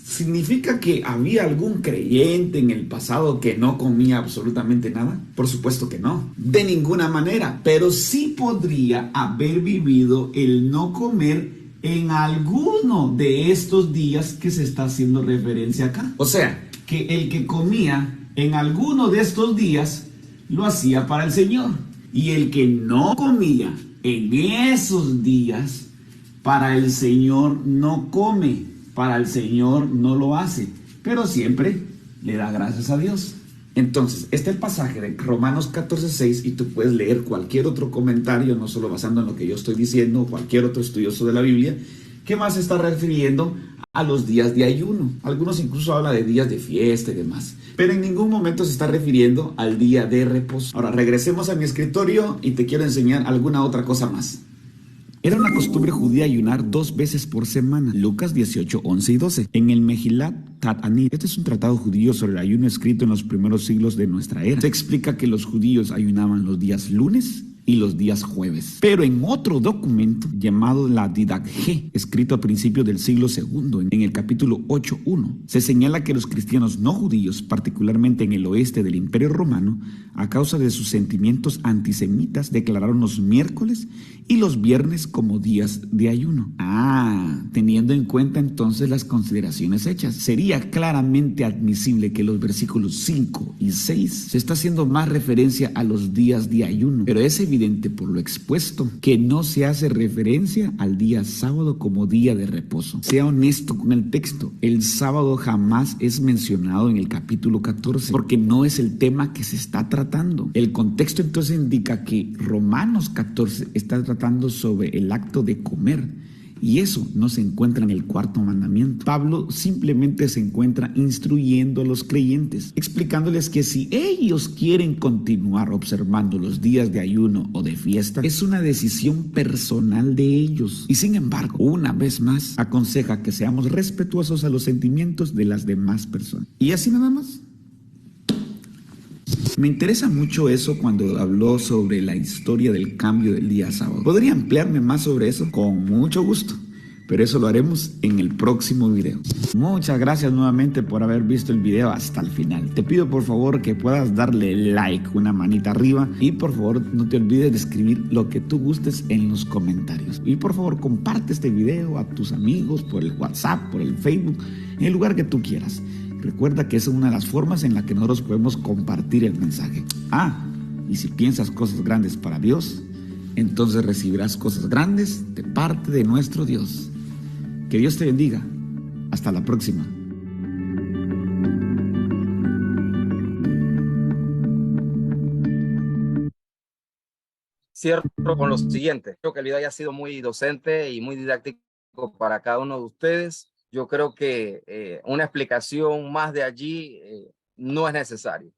[SPEAKER 18] ¿Significa que había algún creyente en el pasado que no comía absolutamente nada? Por supuesto que no, de ninguna manera, pero sí podría haber vivido el no comer en alguno de estos días que se está haciendo referencia acá. O sea, que el que comía en alguno de estos días lo hacía para el Señor, y el que no comía en esos días para el Señor no come. Para el Señor no lo hace, pero siempre le da gracias a Dios. Entonces, este es el pasaje de Romanos 14:6 y tú puedes leer cualquier otro comentario, no solo basando en lo que yo estoy diciendo, o cualquier otro estudioso de la Biblia, que más se está refiriendo a los días de ayuno. Algunos incluso hablan de días de fiesta y demás, pero en ningún momento se está refiriendo al día de reposo. Ahora, regresemos a mi escritorio y te quiero enseñar alguna otra cosa más. Era una costumbre judía ayunar 2 veces por semana. Lucas 18, 11 y 12. En el Mejilat Ta'anit, este es un tratado judío sobre el ayuno escrito en los primeros siglos de nuestra era. Se explica que los judíos ayunaban los días lunes y los días jueves. Pero en otro documento llamado la Didache, escrito a principios del siglo II, en el capítulo 8.1, se señala que los cristianos no judíos, particularmente en el oeste del Imperio Romano, a causa de sus sentimientos antisemitas, declararon los miércoles y los viernes como días de ayuno. Teniendo en cuenta entonces las consideraciones hechas, sería claramente admisible que los versículos 5 y 6 se está haciendo más referencia a los días de ayuno, pero es evidente por lo expuesto que no se hace referencia al día sábado como día de reposo. Sea honesto con el texto, el sábado jamás es mencionado en el capítulo 14 porque no es el tema que se está tratando. El contexto entonces indica que Romanos 14 está tratando sobre el acto de comer. Y eso no se encuentra en el 4º mandamiento. Pablo simplemente se encuentra instruyendo a los creyentes, explicándoles que si ellos quieren continuar observando los días de ayuno o de fiesta, es una decisión personal de ellos. Y sin embargo, una vez más, aconseja que seamos respetuosos a los sentimientos de las demás personas. Y así nada más. Me interesa mucho eso cuando habló sobre la historia del cambio del día sábado. ¿Podría ampliarme más sobre eso? Con mucho gusto, pero eso lo haremos en el próximo video. Muchas gracias nuevamente por haber visto el video hasta el final. Te pido por favor que puedas darle like, una manita arriba, y por favor no te olvides de escribir lo que tú gustes en los comentarios. Y por favor comparte este video a tus amigos por el WhatsApp, por el Facebook, en el lugar que tú quieras. Recuerda que esa es una de las formas en la que nosotros podemos compartir el mensaje. Y si piensas cosas grandes para Dios, entonces recibirás cosas grandes de parte de nuestro Dios. Que Dios te bendiga. Hasta la próxima.
[SPEAKER 1] Cierro con lo siguiente. Creo que el video haya sido muy docente y muy didáctico para cada uno de ustedes. Yo creo que una explicación más de allí no es necesario.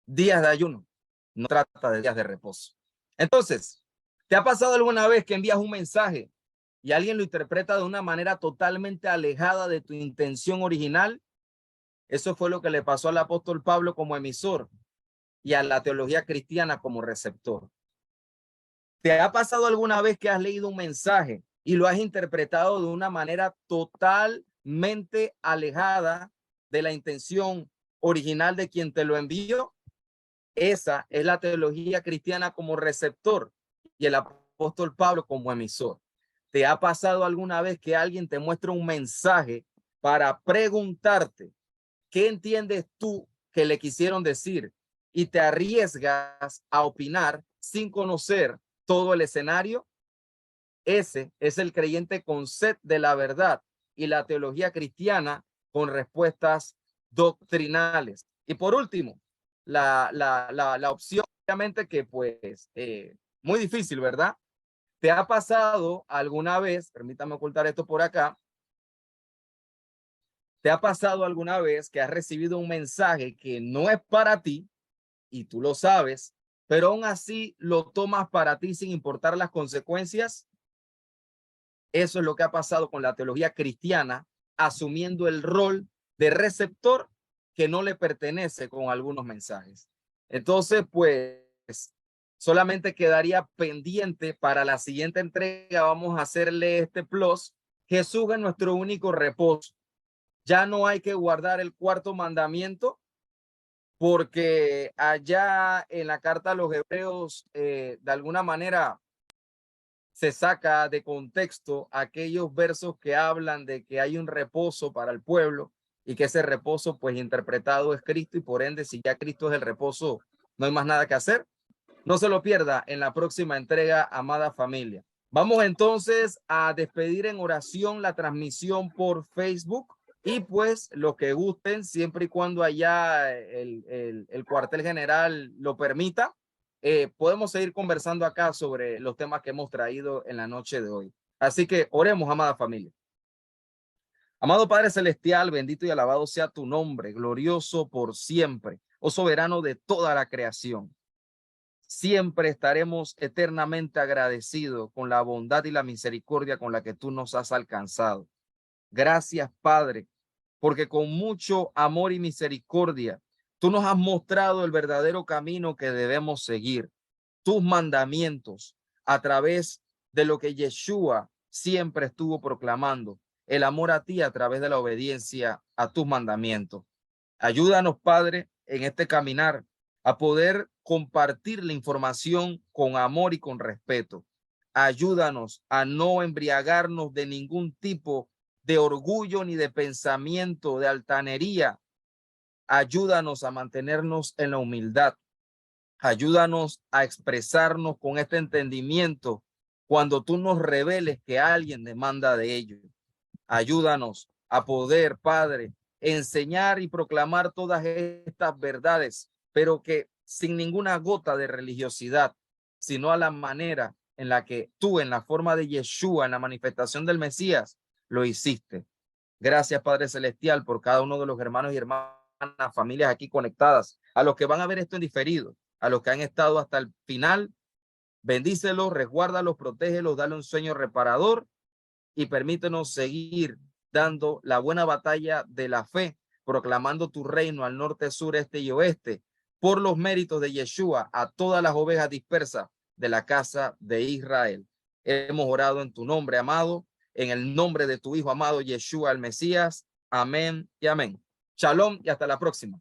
[SPEAKER 1] Días de ayuno, no trata de días de reposo. Entonces, ¿te ha pasado alguna vez que envías un mensaje y alguien lo interpreta de una manera totalmente alejada de tu intención original? Eso fue lo que le pasó al apóstol Pablo como emisor y a la teología cristiana como receptor. ¿Te ha pasado alguna vez que has leído un mensaje y lo has interpretado de una manera totalmente alejada de la intención original de quien te lo envió? Esa es la teología cristiana como receptor y el apóstol Pablo como emisor. ¿Te ha pasado alguna vez que alguien te muestra un mensaje para preguntarte qué entiendes tú que le quisieron decir y te arriesgas a opinar sin conocer todo el escenario? Ese es el creyente con sed de la verdad y la teología cristiana con respuestas doctrinales. Y por último, la opción, obviamente que pues muy difícil, ¿verdad? ¿Te ha pasado alguna vez, permítame ocultar esto por acá, te ha pasado alguna vez que has recibido un mensaje que no es para ti y tú lo sabes, pero aún así lo tomas para ti sin importar las consecuencias? Eso es lo que ha pasado con la teología cristiana, asumiendo el rol de receptor que no le pertenece con algunos mensajes. Entonces, pues, solamente quedaría pendiente para la siguiente entrega. Vamos a hacerle este plus. Jesús es nuestro único reposo. Ya no hay que guardar el cuarto mandamiento, porque allá en la carta a los Hebreos, de alguna manera, se saca de contexto aquellos versos que hablan de que hay un reposo para el pueblo y que ese reposo pues interpretado es Cristo, y por ende si ya Cristo es el reposo no hay más nada que hacer. No se lo pierda en la próxima entrega, amada familia. Vamos entonces a despedir en oración la transmisión por Facebook y pues los que gusten, siempre y cuando allá el cuartel general lo permita, podemos seguir conversando acá sobre los temas que hemos traído en la noche de hoy. Así que oremos, amada familia. Amado Padre Celestial, bendito y alabado sea tu nombre, glorioso por siempre, oh soberano de toda la creación. Siempre estaremos eternamente agradecidos con la bondad y la misericordia con la que tú nos has alcanzado. Gracias, Padre, porque con mucho amor y misericordia tú nos has mostrado el verdadero camino que debemos seguir, tus mandamientos, a través de lo que Yeshua siempre estuvo proclamando, el amor a ti a través de la obediencia a tus mandamientos. Ayúdanos, Padre, en este caminar a poder compartir la información con amor y con respeto. Ayúdanos a no embriagarnos de ningún tipo de orgullo ni de pensamiento de altanería. Ayúdanos a mantenernos en la humildad. Ayúdanos a expresarnos con este entendimiento cuando tú nos reveles que alguien demanda de ello. Ayúdanos a poder, Padre, enseñar y proclamar todas estas verdades, pero que sin ninguna gota de religiosidad, sino a la manera en la que tú, en la forma de Yeshua, en la manifestación del Mesías, lo hiciste. Gracias, Padre Celestial, por cada uno de los hermanos y hermanas, familias aquí conectadas, a los que van a ver esto en diferido, a los que han estado hasta el final. Bendícelos, resguárdalos, protégelos, dale un sueño reparador y permítenos seguir dando la buena batalla de la fe, proclamando tu reino al norte, sur, este y oeste, por los méritos de Yeshua, a todas las ovejas dispersas de la casa de Israel. Hemos orado en tu nombre, amado, en el nombre de tu Hijo amado, Yeshua el Mesías. Amén y amén. Shalom y hasta la próxima.